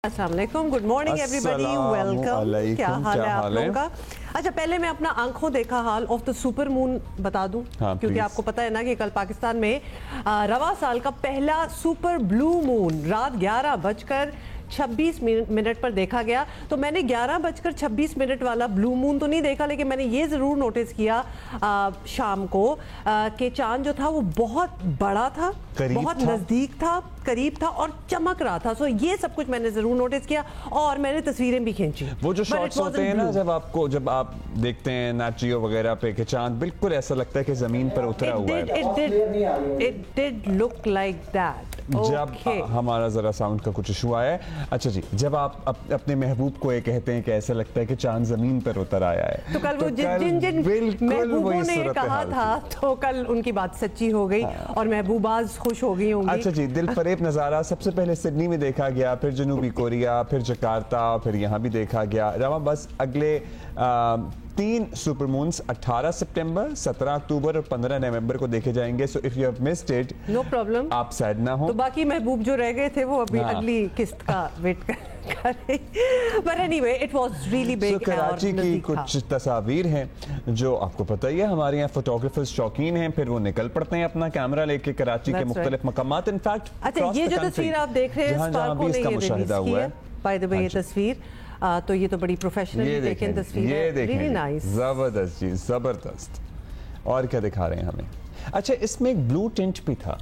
अस्सलाम वालेकुम, good morning everybody, welcome. क्या हाल है आप लोगों का? अच्छा, पहले मैं अपना आंखों देखा हाल ऑफ द सुपर मून बता दूं, क्योंकि आपको पता है ना कि कल पाकिस्तान में रवा साल का पहला सुपर ब्लू मून रात 11:26 पर देखा गया। तो मैंने 11:26 वाला ब्लू मून तो नहीं देखा, लेकिन मैंने ये ज़रूर नोटिस किया शाम को कि चांद जो था वो बहुत बड़ा था, बहुत नज़दीक था, करीब था और चमक रहा था। सो ये सब कुछ मैंने जरूर नोटिस किया और मैंने तस्वीरें भी खींची। वो जो शॉट्स होते हैं ना, जब आप देखते हैं नेट जियो वगैरह पे कि चांद बिल्कुल ऐसा लगता है कि जमीन पर उतरा हुआ है। It did look like that. जब हमारा जरा साउंड का कुछ इशू आया है। अच्छा जी, जब आप अपने महबूब को ये कहते हैं कि ऐसा लगता है कि चांद जमीन पर उतर आया है, तो कल वो जिन महबूबों ने कहा था, तो कल उनकी बात सच्ची हो गई और महबूबाज खुश हो गई होंगी। अच्छा जी, दिल फरेब नज़ारा सबसे पहले सिडनी में देखा गया, फिर जनूबी कोरिया, फिर जकार्ता, फिर यहाँ भी देखा गया। रवा बस अगले 3 सुपर मून्स 18 सितंबर, 17 अक्टूबर और 15 नवंबर को देखे जाएंगे। So if you have missed it, no problem, आप सैड ना हो। तो बाकी महबूब जो रह गए थे वो अभी अगली किस्त का वेट करें। But anyway, it was really big. Karachi की कुछ तस्वीर हैं जो आपको पता ही है, हमारे यहाँ फोटोग्राफर्स शौकीन हैं, फिर वो निकल पड़ते हैं अपना कैमरा लेके कराची के मुख्तलिफ मकामात। इनफैक्ट अच्छा, ये जो तस्वीर आप देख रहे हैं, जहाँ इसका मुशाहिदा हुआ है, बाय द वे ये तस्वीर, तो ये तो बड़ी प्रोफेशनली टेकन तस्वीर है, रियली नाइस, जबरदस्त जी, जबरदस्त। और क्या दिखा रहे हैं हमें? अच्छा, इसमें एक ब्लू टिंट भी था।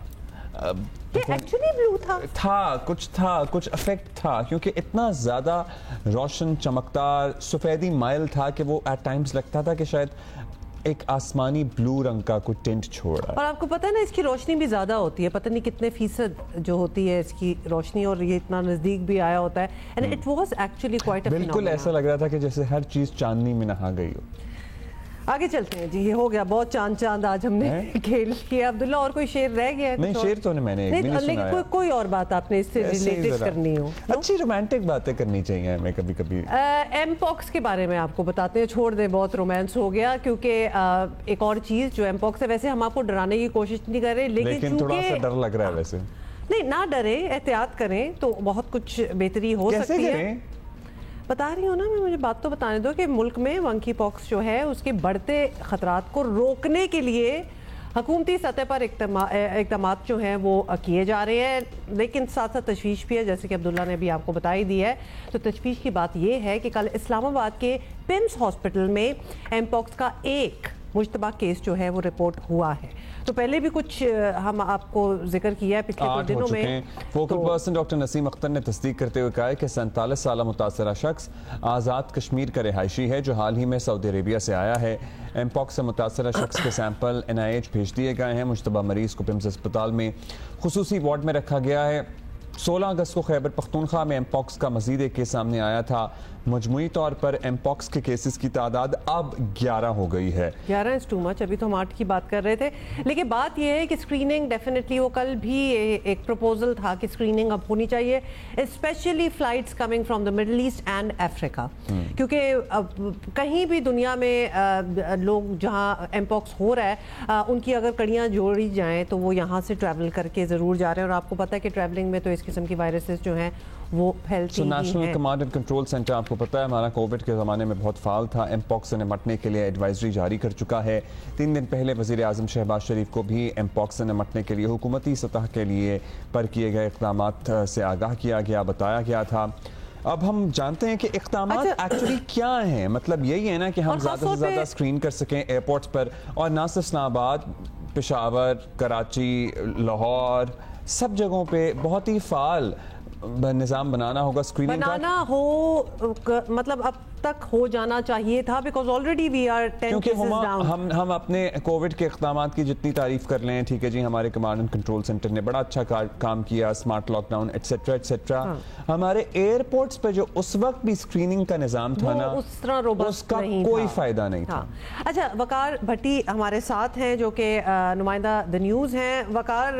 एक्चुअली ब्लू था, कुछ इफेक्ट था, क्योंकि इतना ज्यादा रोशन चमकदार सफेदी माइल था कि वो एट टाइम्स लगता था कि शायद एक आसमानी ब्लू रंग का कुछ टिंट छोड़ रहा है। और आपको पता है ना, इसकी रोशनी भी ज्यादा होती है, पता नहीं कितने फीसद जो होती है इसकी रोशनी, और ये इतना नजदीक भी आया होता है। And it was actually quite a बिल्कुल ऐसा लग रहा था कि जैसे हर चीज चांदनी में नहा गई हो। आगे चलते हैं जी, ये हो गया बहुत चांद आज हमने खेल किया। अब्दुल्ला, और कोई शेर रह गया है? नहीं, शेर तो मैंने एक भी नहीं सुनाया। कोई और बात आपने इससे रिलेटेड करनी हो, अच्छी रोमांटिक बातें करनी चाहिए हमें कभी कभी। एमपॉक्स के बारे में आपको बताते हैं, छोड़ दे, बहुत रोमांस हो गया, क्योंकि एक और चीज जो एमपॉक्स है, वैसे हम आपको डराने की कोशिश नहीं कर रहे, लेकिन थोड़ा सा डर लग रहा है। वैसे नहीं, ना डरे, एहतियात करें तो बहुत कुछ बेहतरी हो सकती है। बता रही हूँ ना मैं, मुझे बात तो बताने दो कि मुल्क में मंकी पॉक्स जो है उसके बढ़ते खतरात को रोकने के लिए हुकूमती सतह पर इक़दाम जो हैं वो किए जा रहे हैं, लेकिन साथ साथ तशवीश भी है, जैसे कि अब्दुल्ला ने भी आपको बताई दी है। तो तशवीश की बात ये है कि कल इस्लामाबाद के पिम्स हॉस्पिटल में एमपॉक्स का एक मुश्तबा केस जो है वो रिपोर्ट हुआ है। तो पहले भी कुछ हम आपको जिक्र किया है पिछले कुछ दिनों में। Focal person doctor Naseem Akhtar ने तस्दीक करते हुए कहा है कि 47 साल मुतासरा शख्स आज़ाद कश्मीर का रिहायशी है जो हाल ही में सऊदी अरेबिया से आया है। एमपॉक्स से मुतासरा शख्स के सैंपल NIH भेज दिए गए हैं। मुश्तबा मरीज को पिम्स अस्पताल में खुसूसी वार्ड में रखा गया है। 16 अगस्त को खैबर पख्तूनख्वा में एमपॉक्स का मजीद एक केस सामने आया था। मजमूई तौर पर एमपॉक्स के केसेस की तादाद अब 11 हो गई है। 11 इज टू मच, अभी तो हम 8 की बात कर रहे थे। लेकिन बात यह है कि स्क्रीनिंग डेफिनेटली, वो कल भी एक प्रपोजल था कि स्क्रीनिंग अब होनी चाहिए, specially flights coming from the middle east and Africa, क्योंकि अब कहीं भी दुनिया में लोग जहाँ एमपॉक्स हो रहा है उनकी अगर कड़ियाँ जोड़ी जाएँ तो वो यहाँ से ट्रैवल करके ज़रूर जा रहे हैं। और आपको पता है कि ट्रैवलिंग में तो इस किस्म की वायरसेस जो हैं वो फैलती हैं। National command and control centre, आपको पता है, हमारा कोविड के ज़माने में बहुत फाल था। एमपॉक्स से निपटने के लिए एडवाइजरी जारी कर चुका है। 3 दिन पहले वज़ीर आज़म शहबाज शरीफ को भी एमपॉक्स से निपटने के लिए हुकूमती सतह के लिए पर किए गए इक़दामात से आगाह किया गया, बताया गया था। अब हम जानते हैं कि इक़दामात एक्चुअली क्या हैं। मतलब यही है ना कि हम ज़्यादा से ज़्यादा स्क्रीन कर सकें एयरपोर्ट्स पर, और ना सिर्फ इस्लामाबाद, पेशावर, कराची, लाहौर, सब जगहों पे बहुत ही फाल निज़ाम बनाना होगा स्क्रीनिंग का। मतलब अब तक हो जाना चाहिए था, बिकॉज ऑलरेडी वी आर 10 क्योंकि केसेस डाउन। हम अपने कोविड के इक़दामात की जितनी तारीफ कर लें, ठीक है जी, हमारे कमांड एंड कंट्रोल सेंटर ने बड़ा अच्छा काम किया, स्मार्ट लॉकडाउन एटसेट्रा एटसेट्रा। हमारे एयरपोर्ट्स पे जो उस वक्त भी स्क्रीनिंग का निज़ाम था ना, उस तरह उसका कोई फायदा नहीं था। अच्छा, वकार भट्टी हमारे साथ हैं जो कि नुमाइंदा द न्यूज़ हैं। वकार,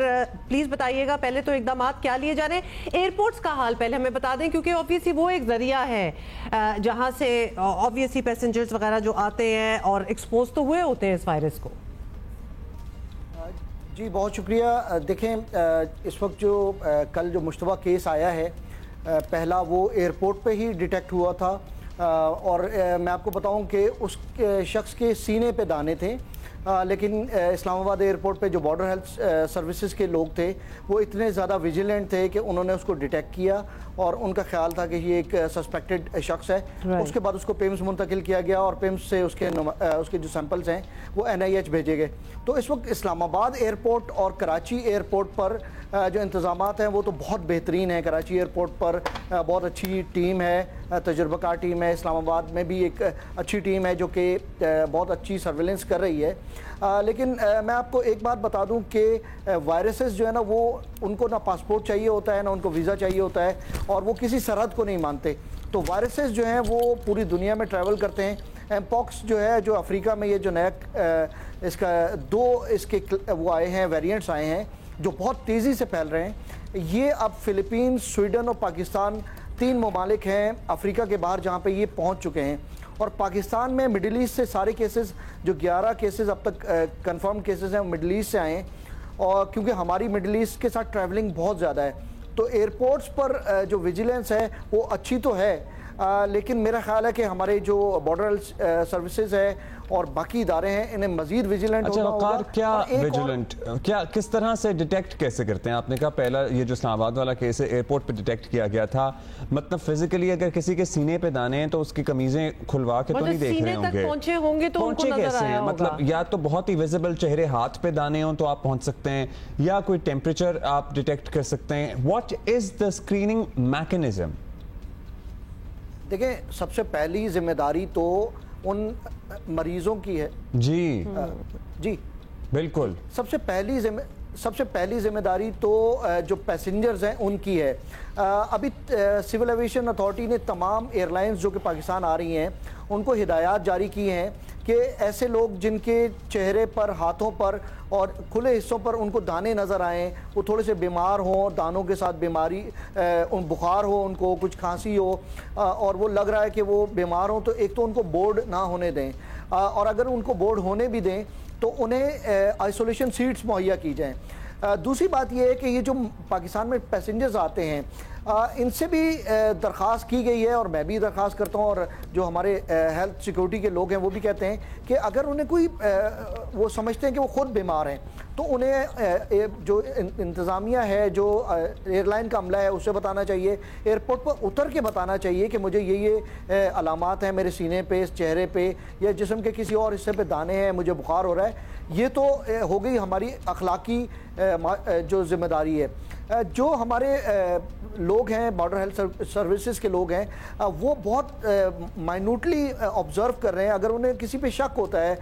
प्लीज बताइएगा पहले तो इक़दामात क्या लिए जा रहे हैं, एयरपोर्ट्स का हाल पहले हमें बता दें, क्योंकि ऑब्वियसली वो एक जरिया है जहां से ऑब्वियसली पैसेंजर्स वगैरह जो आते हैं और एक्सपोज तो हुए होते हैं इस वायरस को। जी बहुत शुक्रिया। देखें, इस वक्त जो कल जो मुश्तबा केस आया है پہلا وہ ایئرپورٹ پہ ہی ڈیٹیکٹ ہوا تھا، اور میں آپ کو بتاؤں کہ اس شخص کے سینے پہ دانے تھے، لیکن اسلام آباد ایئرپورٹ پہ جو بارڈر ہیلتھ سروسز کے لوگ تھے وہ اتنے زیادہ ویجیلنٹ تھے کہ انہوں نے اس کو ڈیٹیکٹ کیا، اور ان کا خیال تھا کہ یہ ایک سسپیکٹڈ شخص ہے۔ اس کے بعد اس کو پیمز منتقل کیا گیا، اور پیمز سے اس کے جو سیمپلز ہیں وہ NIH بھیجے گئے۔ تو اس وقت اسلام آباد ایئرپورٹ اور کراچی ایئرپورٹ پر جو انتظامات ہیں وہ تو بہت بہترین ہیں۔ کراچی ایئرپورٹ پر بہت اچھی ٹیم ہے، تجربہ کار ٹیم ہے۔ اسلام آباد میں بھی ایک اچھی ٹیم ہے جو کہ بہت اچھی سرویلنس کر رہی ہے۔ لیکن میں آپ کو ایک بات بتا دوں کہ وائرسز جو ہے نا وہ ان کو نہ پاسپورٹ چاہیے ہوتا ہے، نہ ان کو ویزا چاہیے ہوتا ہے، اور وہ کسی سرحد کو نہیں مانتے۔ تو وائرسز جو ہیں وہ پوری دنیا میں ٹریول کرتے ہیں۔ ایم پاکس جو ہے جو افریقہ میں یہ جو نیا اس کا اس کے وہ آئے ہیں، ویریئنٹس آئے ہیں جو بہت تیزی سے پھیل رہے ہیں، یہ اب فلپینز، سویڈن اور پاکستان 3 ممالک ہیں افریقہ کے باہر جہاں پہ یہ پہنچ چکے ہیں۔ اور پاکستان میں مڈل ایسٹ سے سارے کیسز جو 11 کیسز اب تک کنفرم کیسز ہیں مڈل ایسٹ سے آئے ہیں، اور کیونکہ ہماری مڈل ایسٹ کے ساتھ ٹریولنگ بہت زیادہ ہے، تو ایئرپورٹس پر جو ویجیلنس ہے وہ اچھی تو ہے، لیکن میرا خیال ہے کہ ہمارے جو بارڈر سروسز ہے اور باقی ادارے ہیں انہیں مزید ویجیلنٹ ہونا ہوگا۔ وقار کیا ویجیلنٹ کس طرح سے ڈیٹیکٹ کیسے کرتے ہیں؟ آپ نے کہا پہلا یہ جو اسلام آباد والا کیس ہے ایئرپورٹ پہ ڈیٹیکٹ کیا گیا تھا، مطلب فزیکلی اگر کسی کے سینے پہ دانے ہیں تو اس کی قمیضیں کھلوا کے تو نہیں دیکھ رہے ہوں گے، پہنچے ہوں گے تو ان کو نظر آیا ہوگا۔ مطلب یا تو بہت ہی ویزیبل چہرے ہاتھ پہ دانے ہوں تو آپ پہنچ سکتے ہیں، یا کوئی ٹیمپریچر آپ ڈیٹیکٹ کر سکتے ہیں۔ What is the screening mechanism? دیکھیں، سب سے پہلی ذمہ داری تو ان مریضوں کی ہے۔ جی بالکل، سب سے پہلی ذمہ داری تو جو پیسنجرز ہیں ان کی ہے۔ ابھی سول ایویشن اتھارٹی نے تمام ایئر لائنز جو کہ پاکستان آ رہی ہیں ان کو ہدایات جاری کی ہیں کہ ایسے لوگ جن کے چہرے پر، ہاتھوں پر اور کھلے حصوں پر ان کو دانے نظر آئیں، وہ تھوڑے سے بیمار ہوں، دانوں کے ساتھ بیماری، بخار ہو، ان کو کچھ کھانسی ہو، اور وہ لگ رہا ہے کہ وہ بیمار ہوں، تو ایک تو ان کو بورڈ نہ ہونے دیں، اور اگر ان کو بورڈ ہونے بھی دیں تو انہیں آئسولیشن سیٹس مہیا کی جائیں۔ دوسری بات یہ ہے کہ یہ جو پاکستان میں پیسنجرز آتے ہیں ان سے بھی درخواست کی گئی ہے، اور میں بھی درخواست کرتا ہوں، اور جو ہمارے ہیلتھ سیکورٹی کے لوگ ہیں وہ بھی کہتے ہیں کہ اگر انہیں کوئی وہ سمجھتے ہیں کہ وہ خود بیمار ہیں تو انہیں جو انتظامیہ ہے، جو ایئر لائن کا عملہ ہے اسے بتانا چاہیے، ایئرپورٹ پر اتر کے بتانا چاہیے کہ مجھے یہ علامات ہیں میرے سینے پہ، چہرے پہ یا جسم کے کسی اور حصے پہ دانے ہیں، مجھے بخار ہو رہا ہے۔ یہ تو ہو گئی ہماری اخلاقی جو ذمہ داری ہے۔ جو ہمارے لوگ ہیں بارڈر ہیلتھ سروسز کے لوگ ہیں وہ بہت مائنوٹلی آبزرو کر رہے ہیں۔ اگر انہیں کسی پہ شک ہوتا ہے،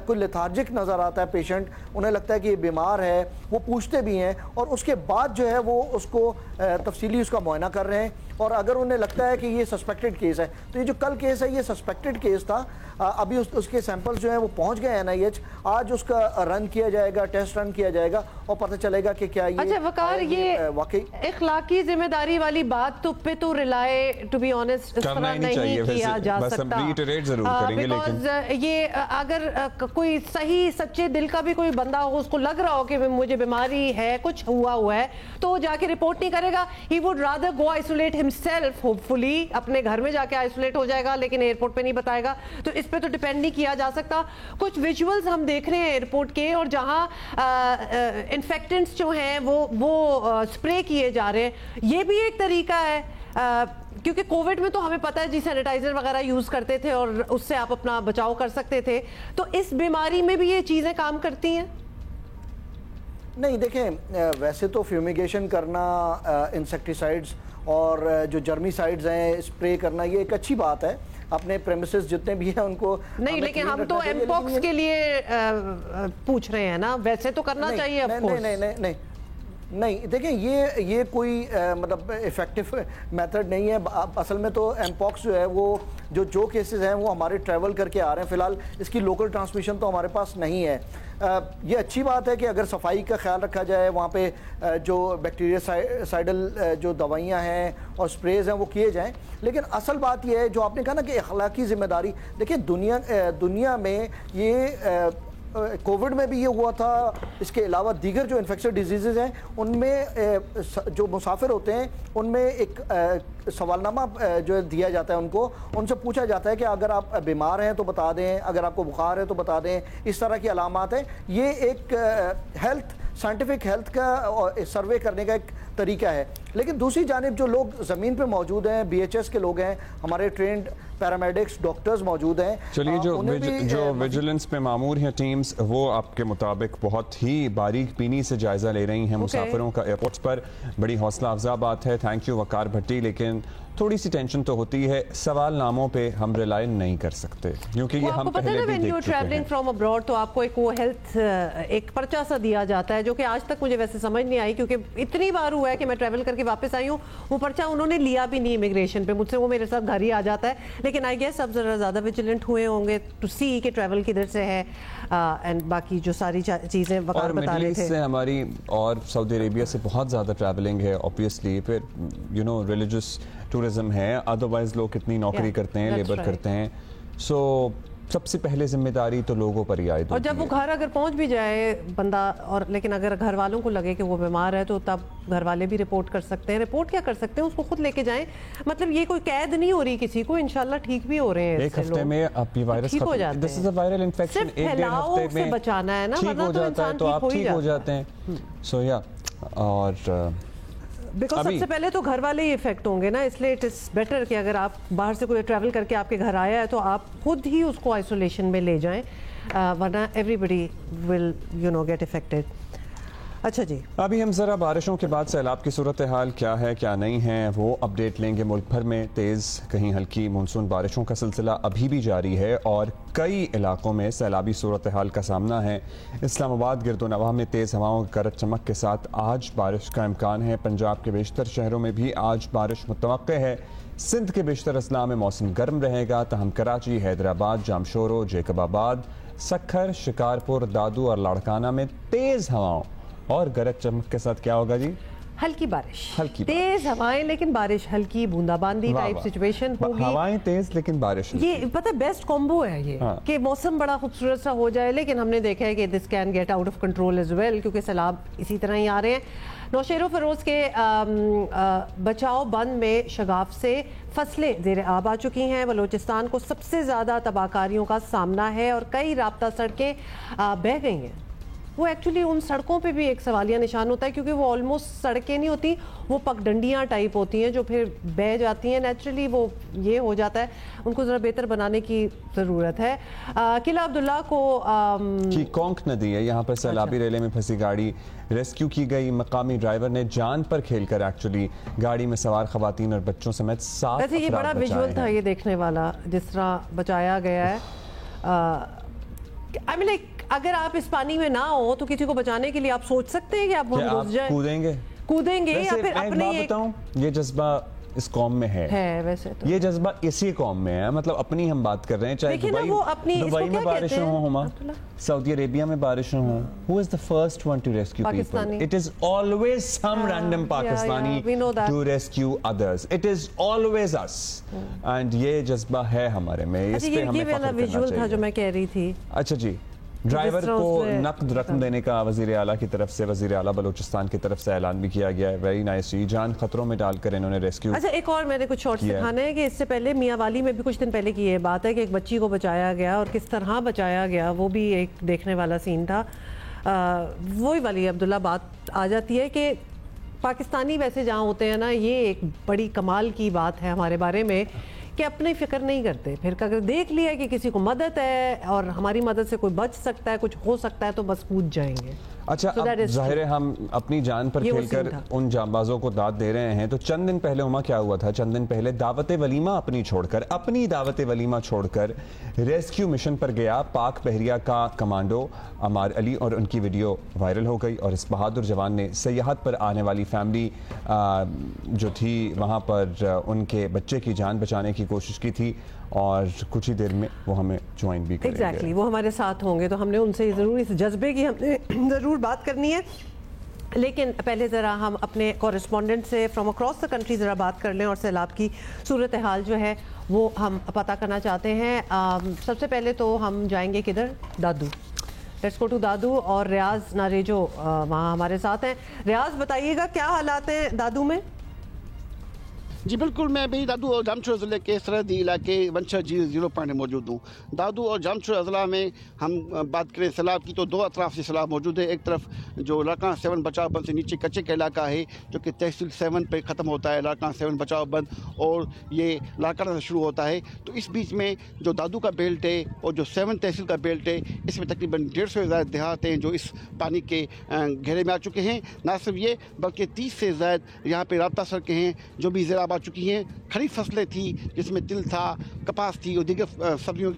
کوئی لیتھارجک نظر آتا ہے پیشنٹ، انہیں لگتا ہے کہ یہ بیمار ہے، وہ پوچھتے بھی ہیں، اور اس کے بعد جو ہے وہ اس کو تفصیلی اس کا معائنہ کر رہے ہیں، اور اگر انہیں لگتا ہے کہ یہ سسپیکٹڈ کیس ہے، تو یہ جو کل کیس ہے یہ سسپیکٹڈ کیس تھا، ابھی اس کے سیمپلز جو ہیں وہ پہنچ گئے NIH، آج اس کا رن کیا جائے گا، ٹیسٹ رن کیا جائے گا، اور پتہ چلے گا کہ کیا یہ اچھا وقار، یہ اخلاقی ذمہ داری والی بات تو پہ تو ریلائے ٹو بی آنیسٹ اس طرح نہیں کیا جا سکتا، بیکاز یہ اگر کوئی صحیح سچے دل کا بھی کوئی بندہ ہو، اس کو لگ رہا ہو کہ مجھے بیماری ہے، کچھ ہوا ہے، تو جا کے رپورٹ نہیں کرے گا، he would rather go isolate himself, hopefully فلی اپنے گھر میں جا کے آئسولیٹ ہو جائے گا، لیکن ایئرپورٹ پہ نہیں بتائے گا۔ تو اس پہ تو ڈیپینڈ نہیں کیا جا سکتا۔ کچھ ویژولز ہم دیکھ رہے ہیں ایئرپورٹ کے، اور جہاں انفیکٹنٹس جو ہیں وہ سپرے کیے جا رہے ہیں، یہ بھی ایک طریقہ ہے، کیونکہ کووڈ میں تو ہمیں پتہ ہے جی سینیٹائزر وغیرہ یوز کرتے تھے اور اس سے آپ اپنا بچاؤ کر سکتے تھے، تو اس بیماری میں بھی یہ چیزیں کام کرتی ہیں؟ نہیں، دیکھیں ویسے تو فیومیگیشن کرنا، انسیکٹیسائڈز اور جو جرمیسائڈز ہیں اسپرے کرنا، یہ ایک اچھی بات ہے، اپنے پریمیسز جتنے بھی ہیں ان کو نہیں، لیکن ہم تو ایم پاکس کے لیے پوچھ رہے ہیں نا، ویسے تو کرنا چاہیے۔ نہیں دیکھیں یہ کوئی مطلب ایفیکٹو میتھڈ نہیں ہے۔ اصل میں تو ایم پاکس جو ہے وہ جو کیسز ہیں وہ ہمارے ٹریول کر کے آ رہے ہیں، فی الحال اس کی لوکل ٹرانسمیشن تو ہمارے پاس نہیں ہے۔ یہ اچھی بات ہے کہ اگر صفائی کا خیال رکھا جائے، وہاں پہ جو بیکٹیریاسائڈل جو دوائیاں ہیں اور سپریز ہیں وہ کیے جائیں، لیکن اصل بات یہ ہے جو آپ نے کہا نا کہ اخلاقی ذمہ داری، دیکھیں دنیا میں یہ کووڈ میں بھی یہ ہوا تھا, اس کے علاوہ دیگر جو انفیکشن ڈیزیزز ہیں ان میں جو مسافر ہوتے ہیں ان میں ایک سوالنامہ جو دیا جاتا ہے ان سے پوچھا جاتا ہے کہ اگر آپ بیمار ہیں تو بتا دیں, اگر آپ کو بخار ہے تو بتا دیں, اس طرح کی علامات ہیں. یہ ایک سائنٹیفک ہیلتھ کا سروے کرنے کا ایک طریقہ ہے. لیکن دوسری جانب جو لوگ زمین پہ موجود ہیں, بی ایچ ایس کے لوگ ہیں, ہمارے ٹرینڈ پیرامیڈکس ڈاکٹرز موجود ہیں. چلیے جو ویجیلنس پہ مامور ہیں ٹیمز, وہ آپ کے مطابق بہت ہی باریک بینی سے جائزہ لے رہی ہیں مسافروں کا ایئرپورٹس پر. بڑی حوصلہ افزا بات ہے, تھینک یو وقار بھٹی. لیکن تھوڑی سی ٹینشن تو ہوتی ہے, سوال ناموں پہ ہم ریلائی نہیں کر سکتے کیونکہ یہ ہم پہلے بھی دیکھ چکے ہیں. فرام ابراڈ تو آپ کو ایک وہ ہیلتھ ایک پرچہ سا دیا جاتا ہے جو کہ آج تک مجھے ویسے سمجھ نہیں آئی, کیونکہ اتنی بار ہوا ہے کہ میں ٹریول کر کے واپس آئی ہوں, وہ پرچہ انہوں نے لیا بھی نہیں امیگریشن پہ مجھ سے, وہ میرے ساتھ گھر ہی آ جاتا ہے. لیکن آئی گیس اب ذرا زیادہ ویجیلنٹ ہوئے ہوں گے ٹو سی کہ ٹریول کدھر سے ہے, اینڈ باقی جو ساری چیزیں وقار بتا رہے تھے. سے ہماری اور سعودی عربیہ سے بہت زیادہ ٹریولنگ ہے اوبویسلی, پھر یو نو ریلیجس ٹورزم ہے, ادروائز لوگ کتنی نوکری کرتے ہیں, لیبر کرتے ہیں. سو سب سے پہلے ذمہ داری تو لوگوں پر ہی عائد ہوتی ہے. اور جب وہ گھر اگر پہنچ بھی جائے بندہ, اور لیکن اگر گھر والوں کو لگے کہ وہ بیمار ہے تو تب گھر والے بھی رپورٹ کر سکتے ہیں. رپورٹ کیا کر سکتے ہیں, اس کو خود لے کے جائیں. مطلب یہ کوئی قید نہیں ہو رہی کسی کو, انشاءاللہ ٹھیک بھی ہو رہے ہیں. ایک ہفتے میں آپ یہ وائرس ٹھیک ہو جاتے ہیں. دس از اے وائرل انفیکشن, ایک ڈیڑھ ہفتے میں بچانا ہے نا, ٹھیک ہو جاتا ہے تو آپ ٹھیک ہو جاتے ہیں. سو یا اور بیکاز سب سے پہلے تو گھر والے ہی افیکٹ ہوں گے نا, اس لیے اٹ از بیٹر کہ اگر آپ باہر سے کوئی ٹریول کر کے آپ کے گھر آیا ہے تو آپ خود ہی اس کو آئسولیشن میں لے جائیں, ورنہ everybody will you know get affected. اچھا جی, ابھی ہم ذرا بارشوں کے بعد سیلاب کی صورتحال کیا ہے کیا نہیں ہے وہ اپڈیٹ لیں گے. ملک بھر میں تیز کہیں ہلکی مونسون بارشوں کا سلسلہ ابھی بھی جاری ہے اور کئی علاقوں میں سیلابی صورتحال کا سامنا ہے. اسلام آباد گرد و نواح میں تیز ہواؤں گرج چمک کے ساتھ آج بارش کا امکان ہے. پنجاب کے بیشتر شہروں میں بھی آج بارش متوقع ہے. سندھ کے بیشتر اضلاع میں موسم گرم رہے گا, تاہم کراچی, حیدرآباد, جامشورو, جیکب آباد, سکھر, شکارپور, دادو اور لاڑکانہ میں تیز ہواؤں اور گرج چمک کے ساتھ کیا ہوگا جی؟ ہلکی بارش, تیز ہوائیں لیکن بارش ہلکی, بوندا باندی ٹائپ سچویشن ہوگی. ہوائیں تیز لیکن بارش, یہ پتہ بیسٹ کومبو ہے یہ کہ موسم بڑا خوبصورت سا ہو جائے. لیکن ہم نے دیکھا ہے کہ this can get out of control as well, کیونکہ سیلاب اسی طرح ہی آ رہے ہیں. نوشہر و فیروز کے بچاؤ بند میں شگاف سے فصلیں زیر آب آ چکی ہیں. بلوچستان کو سب سے زیادہ تباہ کاریوں کا سامنا ہے اور کئی رابطہ سڑکیں بہہ گئی ہیں. وہ ایکچولی ان سڑکوں پہ بھی ایک سوالیہ نشان ہوتا ہے, کیونکہ وہ آلموسٹ سڑکیں نہیں ہوتی, وہ پگ ڈنڈیاں ٹائپ ہوتی ہیں جو پھر بہہ جاتی ہیں. نیچرلی وہ یہ ہو جاتا ہے, ان کو ذرا بہتر بنانے کی ضرورت ہے. قلعہ عبداللہ کو کونک ندی ہے, یہاں پر سیلابی ریلے میں پھنسی گاڑی ریسکیو کی گئی. مقامی ڈرائیور نے جان پر کھیل کر ایکچولی گاڑی میں سوار خواتین اور بچوں سمیت 7 افراد بچائے ہیں. یہ بڑا ویژول تھا یہ دیکھنے والا, جس طرح بچایا گیا ہے. I mean like اگر آپ اس پانی میں نہ ہو تو کسی کو بچانے کے لیے آپ سوچ سکتے ہیں کہ آپ گھس جائیں, کودیں گے یا پھر اپنے بتاؤں. یہ جذبہ اس قوم میں ہے ویسے تو یہ جذبہ اسی قوم میں ہے. مطلب اپنی ہم بات کر رہے ہیں, چاہے دبئی میں بارشیں ہوں, ہما سعودی عربیہ میں بارشیں ہوں, who is the first one to rescue people? It is always some random Pakistani to rescue others. It is always us. And یہ جذبہ ہے ہمارے میں, اس پہ ہمیں فخر کرنا چاہیے. تھا جو میں کہہ رہی تھی. اچھا جی, ڈرائیور کو نقد رقم دینے کا وزیر اعلیٰ کی طرف سے, وزیر اعلیٰ بلوچستان کی طرف سے اعلان بھی کیا گیا ہے. ویری نائس جی, جان خطروں میں ڈال کر انہوں نے ریسکیو. اچھا ایک اور میں نے کچھ شارٹس دکھانا ہے کہ اس سے پہلے میاں والی میں بھی کچھ دن پہلے کی یہ بات ہے کہ ایک بچی کو بچایا گیا, اور کس طرح بچایا گیا وہ بھی ایک دیکھنے والا سین تھا. وہی والی عبداللہ بات آ جاتی ہے کہ پاکستانی ویسے جہاں ہوتے ہیں نا, یہ ایک بڑی کمال کی بات ہے ہمارے بارے میں کہ اپنی فکر نہیں کرتے. پھر اگر دیکھ لیا کہ کسی کو مدد ہے اور ہماری مدد سے کوئی بچ سکتا ہے, کچھ ہو سکتا ہے, تو بس کود جائیں گے. اچھا اب ظاہر ہے ہم اپنی جان پر کھیل کر ان جانبازوں کو داد دے رہے ہیں, تو چند دن پہلے ہما کیا ہوا تھا, چند دن پہلے دعوت ولیمہ اپنی دعوت ولیمہ چھوڑ کر ریسکیو مشن پر گیا پاک بحریہ کا کمانڈو عمار علی, اور ان کی ویڈیو وائرل ہو گئی. اور اس بہادر جوان نے سیاحت پر آنے والی فیملی جو تھی وہاں پر ان کے بچے کی جان بچانے کی کوشش کی تھی, اور کچھ ہی دیر میں وہ ہمیں جوائن بھی کریں گے. ایگزیکٹلی, وہ ہمارے ساتھ ہوں گے, تو ہم نے ان سے ضرور اس جذبے کی ہم نے ضرور بات کرنی ہے. لیکن پہلے ذرا ہم اپنے کورسپونڈنٹ سے فرام اکراس دا کنٹری ذرا بات کر لیں اور سیلاب کی صورتحال جو ہے وہ ہم پتہ کرنا چاہتے ہیں. سب سے پہلے تو ہم جائیں گے کدھر, دادو. لیٹس गो टू दादू और रियाज नारे जो वहाँ हमारे साथ हैं। रियाज बताइएगा क्या हालात हैं दादू में? जी बिल्कुल, मैं भी दादू और जामशोर ज़िले के सरहदी इलाके वंशा झील 0 पॉइंट में मौजूद हूँ। दादू और जामशोर अजला में हम बात करें सैलाब की तो दो अतराफ से सैलाब मौजूद है। एक तरफ जो लाड़काना 7 बचाव बंद से नीचे कच्चे का इलाका है जो कि तहसील 7 पे ख़त्म होता है, लाड़काना 7 बचाव बंद, और ये लाड़काना से शुरू होता है। तो इस बीच में जो दादू का बेल्ट है और जो 7 तहसील का बेल्ट है, इसमें तकरीबन 150 से ज़्यादा देहात हैं जो इस पानी के घेरे में आ चुके हैं। ना सिर्फ ये बल्कि 30 से ज़्यादा यहाँ पे राब्ता सड़कें हैं जो भी ज़ेराब आ चुकी हैं। खरीफ फसलें थी जिसमें तिल था, कपास थी और दीगर सब्जियों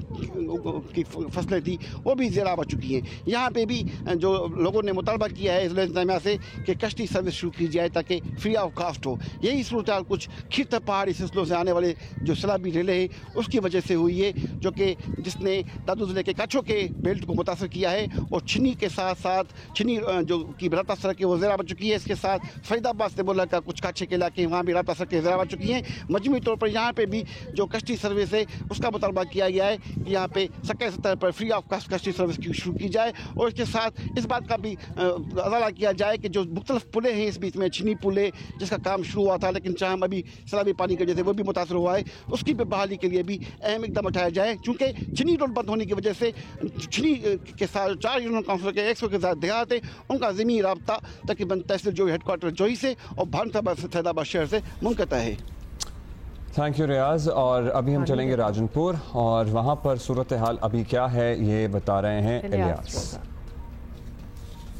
की फसलें थी, वो भी ज़ेराब आ चुकी हैं। यहाँ पे भी जो लोगों ने मुतालबा किया है ज़िला इंतज़ामिया से कि कश्ती सर्विस शुरू की जाए ताकि फ्री ऑफ कास्ट हो। यही सूरत हाल कुछ खिरता पहाड़ी सिलसिलों से आने वाले जो सैलाबी रेले हैं उसकी वजह से हुई है, जो कि जिसने दादू ज़िले के काछो के बेल्ट को मुतासर किया है। और छिनी के साथ साथ छिनी जो की राब्ता सड़क है वो ज़ेराब आ चुकी है। इसके साथ फरीदाबाद से बोला का कुछ काछे के इलाके वहाँ भी राब्ता सड़कें ज़ेराब आ चुकी हैं। मजमूई तौर पर यहाँ पे भी जो कश्ती सर्विस है उसका मुतालबा किया गया है कि यहाँ पे सरकारी सतह पर फ्री ऑफ कास्ट कश्ती सर्विस की शुरू की जाए। और इसके साथ इस बात का भी अदाला किया जाए कि जो मुख्तलिफ पुलें हैं इस बीच में, छिनी पुल है जिसका काम शुरू हुआ था लेकिन चाहे अभी सैलाबी पानी की वजह से वो भी मुतासर हुआ है, उसकी भी बहाली के लिए भी अहम इकदाम उठाया जाए। चूँकि छिनी रोड बंद होने की वजह से छिनी के साथ 4 यूनियन काउंसिल के 100 के साथ देहात है, उनका ज़मीनी राब्ता तकरीबन तहसील जो हेडक्वार्टर जोही से और भानसाबाद फैदाबाद शहर से मुनक़ता है। थैंक यू रियाज। और अभी हम चलेंगे राजनपुर और वहाँ पर सूरत हाल अभी क्या है ये बता रहे हैं इलियास।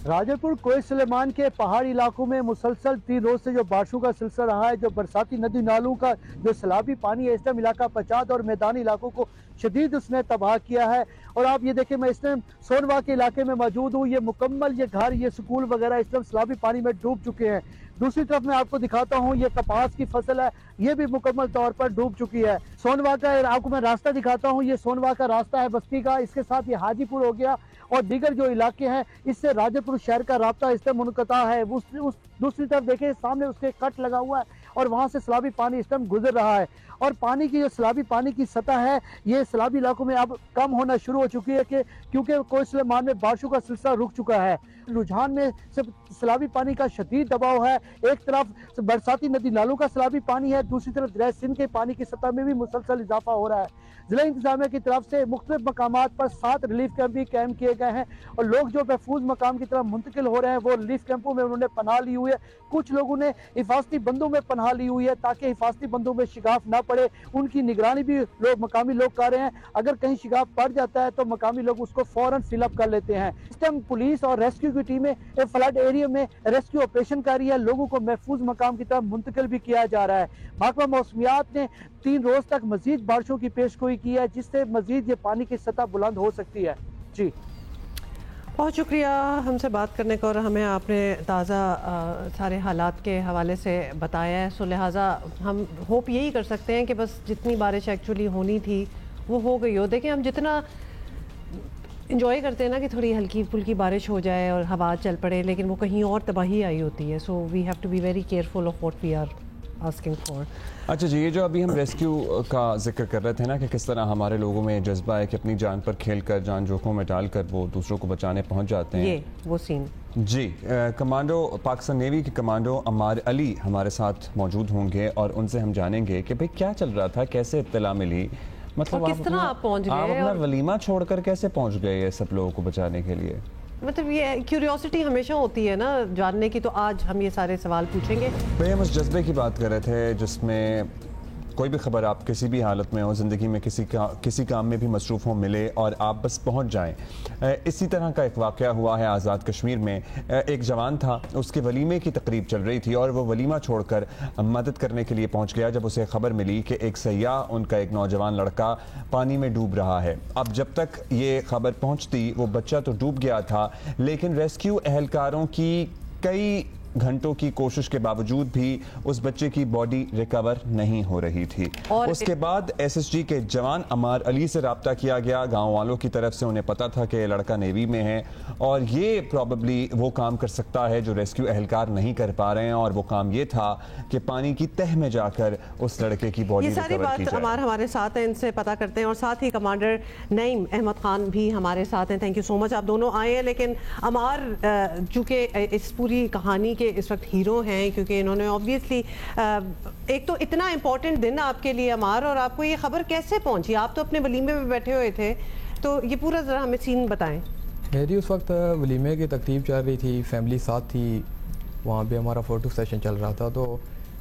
राजनपुर कोइस सुलेमान के पहाड़ी इलाकों में मुसलसल 3 रोज से जो बारिशों का सिलसिला रहा है, जो बरसाती नदी नालों का जो सैलाबी पानी है इस टाइम इलाका पचाद और मैदानी इलाकों को शदीद उसने तबाह किया है। और आप ये देखें, मैं इस टाइम सोनवा के इलाके में मौजूद हूँ। ये मुकम्मल ये घर, ये स्कूल वगैरह इस टाइम सैलाबी पानी में डूब चुके हैं। दूसरी तरफ मैं आपको दिखाता हूँ, ये कपास की फसल है, ये भी मुकम्मल तौर पर डूब चुकी है। सोनवा का आपको मैं रास्ता दिखाता हूँ, ये सोनवा का रास्ता है बस्ती का, इसके साथ ये हाजीपुर हो गया और दीगर जो इलाके हैं इससे राजनपुर शहर का रास्ता इस टाइम मुनक़ता है। उस दूसरी तरफ देखें, सामने उसके कट लगा हुआ है और वहाँ से सैलाबी पानी इस टाइम गुजर रहा है। और पानी की जो सैलाबी पानी की सतह है ये सैलाबी इलाकों में अब कम होना शुरू हो चुकी है कि क्योंकि कोइस सुलेमान में बारिशों का सिलसिला रुक चुका है। रुझान में सिर्फ सैलाबी पानी का शदीद दबाव है। एक तरफ बरसाती नदी नालों का सैलाबी पानी है, दूसरी तरफ दरिया सिंध के पानी की सतह में भी मुसलसल इजाफा हो रहा है। जिला इंतजामिया की तरफ से मुख्तलिफ मकामात पर 7 रिलीफ कैंप भी कायम किए गए हैं और लोग जो महफूज मकाम की तरफ मुंतकिल हो रहे हैं वो रिलीफ कैंपों में उन्होंने पनाह ली हुई है। कुछ लोगों ने हिफाजती बंदों में पनाह ली हुई है ताकि हिफाजती बंदों में शिगाफ ना पड़े, उनकी निगरानी भी मकामी लोग कर रहे हैं। अगर कहीं शिगाफ पड़ जाता है तो मकामी लोग उसको फौरन फिलअप कर लेते हैं। इस टाइम पुलिस और रेस्क्यू की टीमें फ्लड एरिया में रेस्क्यू ऑपरेशन कर रही है, लोगों को महफूज मकाम की तरफ मुंतकिल भी किया जा रहा है। महकमा मौसमियात ने 3 रोज तक मजीद बारिशों की पेशगोई की है जिससे मजीद ये पानी की सतह बुलंद हो सकती है। जी बहुत शुक्रिया हमसे बात करने का और हमें आपने ताज़ा सारे हालात के हवाले से बताया है। सो लिहाजा हम होप यही कर सकते हैं कि बस जितनी बारिश एक्चुअली होनी थी वो हो गई हो। देखिए, हम जितना इंजॉय करते हैं ना कि थोड़ी हल्की फुल्की बारिश हो जाए और हवा चल पड़े, लेकिन वो कहीं और तबाही आई होती है। So we have to be very careful of what we are asking for. अच्छा जी, ये जो अभी हम रेस्क्यू का जिक्र कर रहे थे ना कि किस तरह हमारे लोगों में जज्बा है कि अपनी जान पर खेलकर, जान जोखों में डालकर वो दूसरों को बचाने पहुंच जाते हैं, ये वो सीन जी। कमांडो पाकिस्तान नेवी के कमांडो अम्मार अली हमारे साथ मौजूद होंगे और उनसे हम जानेंगे कि भाई क्या चल रहा था, कैसे इत्तला मिली, मतलब किस तरह आप पहुंच गए, आप अपना वलीमा छोड़कर कैसे पहुंच गए ये सब लोगों को बचाने के लिए। मतलब ये क्यूरियोसिटी हमेशा होती है ना जानने की, तो आज हम ये सारे सवाल पूछेंगे। भाई हम उस जज्बे की बात कर रहे थे जिसमें कोई भी खबर आप किसी भी हालत में हो, ज़िंदगी में किसी काम में भी मसरूफ़ हो, मिले और आप बस पहुंच जाएं। इसी तरह का एक वाक़या हुआ है आज़ाद कश्मीर में। एक जवान था, उसके वलीमे की तकरीब चल रही थी और वो वलीमा छोड़कर मदद करने के लिए पहुंच गया जब उसे खबर मिली कि एक सयाह, उनका एक नौजवान लड़का पानी में डूब रहा है। अब जब तक ये खबर पहुँचती वो बच्चा तो डूब गया था, लेकिन रेस्क्यू एहलकारों की कई घंटों की कोशिश के बावजूद भी उस बच्चे की बॉडी रिकवर नहीं हो रही थी। और उसके बाद एसएसजी के जवान अमार अली से राब्ता किया गया। गांव वालों की तरफ से उन्हें पता था कि ये लड़का नेवी में है और ये प्रॉबेबली वो काम कर सकता है जो रेस्क्यू एहलकार नहीं कर पा रहे हैं, और वो काम ये था कि पानी की तह में जाकर उस लड़के की बॉडी रिकवर की जाए। ये सारी बात अमार हमारे साथ हैं, इनसे पता करते हैं। और साथ ही कमांडर नईम अहमद खान भी हमारे साथ हैं। थैंक यू सो मच, आप दोनों आए हैं। लेकिन अमार चूँकि इस पूरी कहानी के इस वक्त हीरो हैं, क्योंकि इन्होंने ऑब्वियसली एक तो इतना इम्पोर्टेंट दिन आपके लिए अमार, और आपको ये खबर कैसे पहुंची? आप तो अपने वलीमे में बैठे हुए थे, तो ये पूरा ज़रा हमें सीन बताएं। मेरी उस वक्त वलीमे की तकरीब चल रही थी, फैमिली साथ थी, वहाँ पे हमारा फ़ोटो सेशन चल रहा था। तो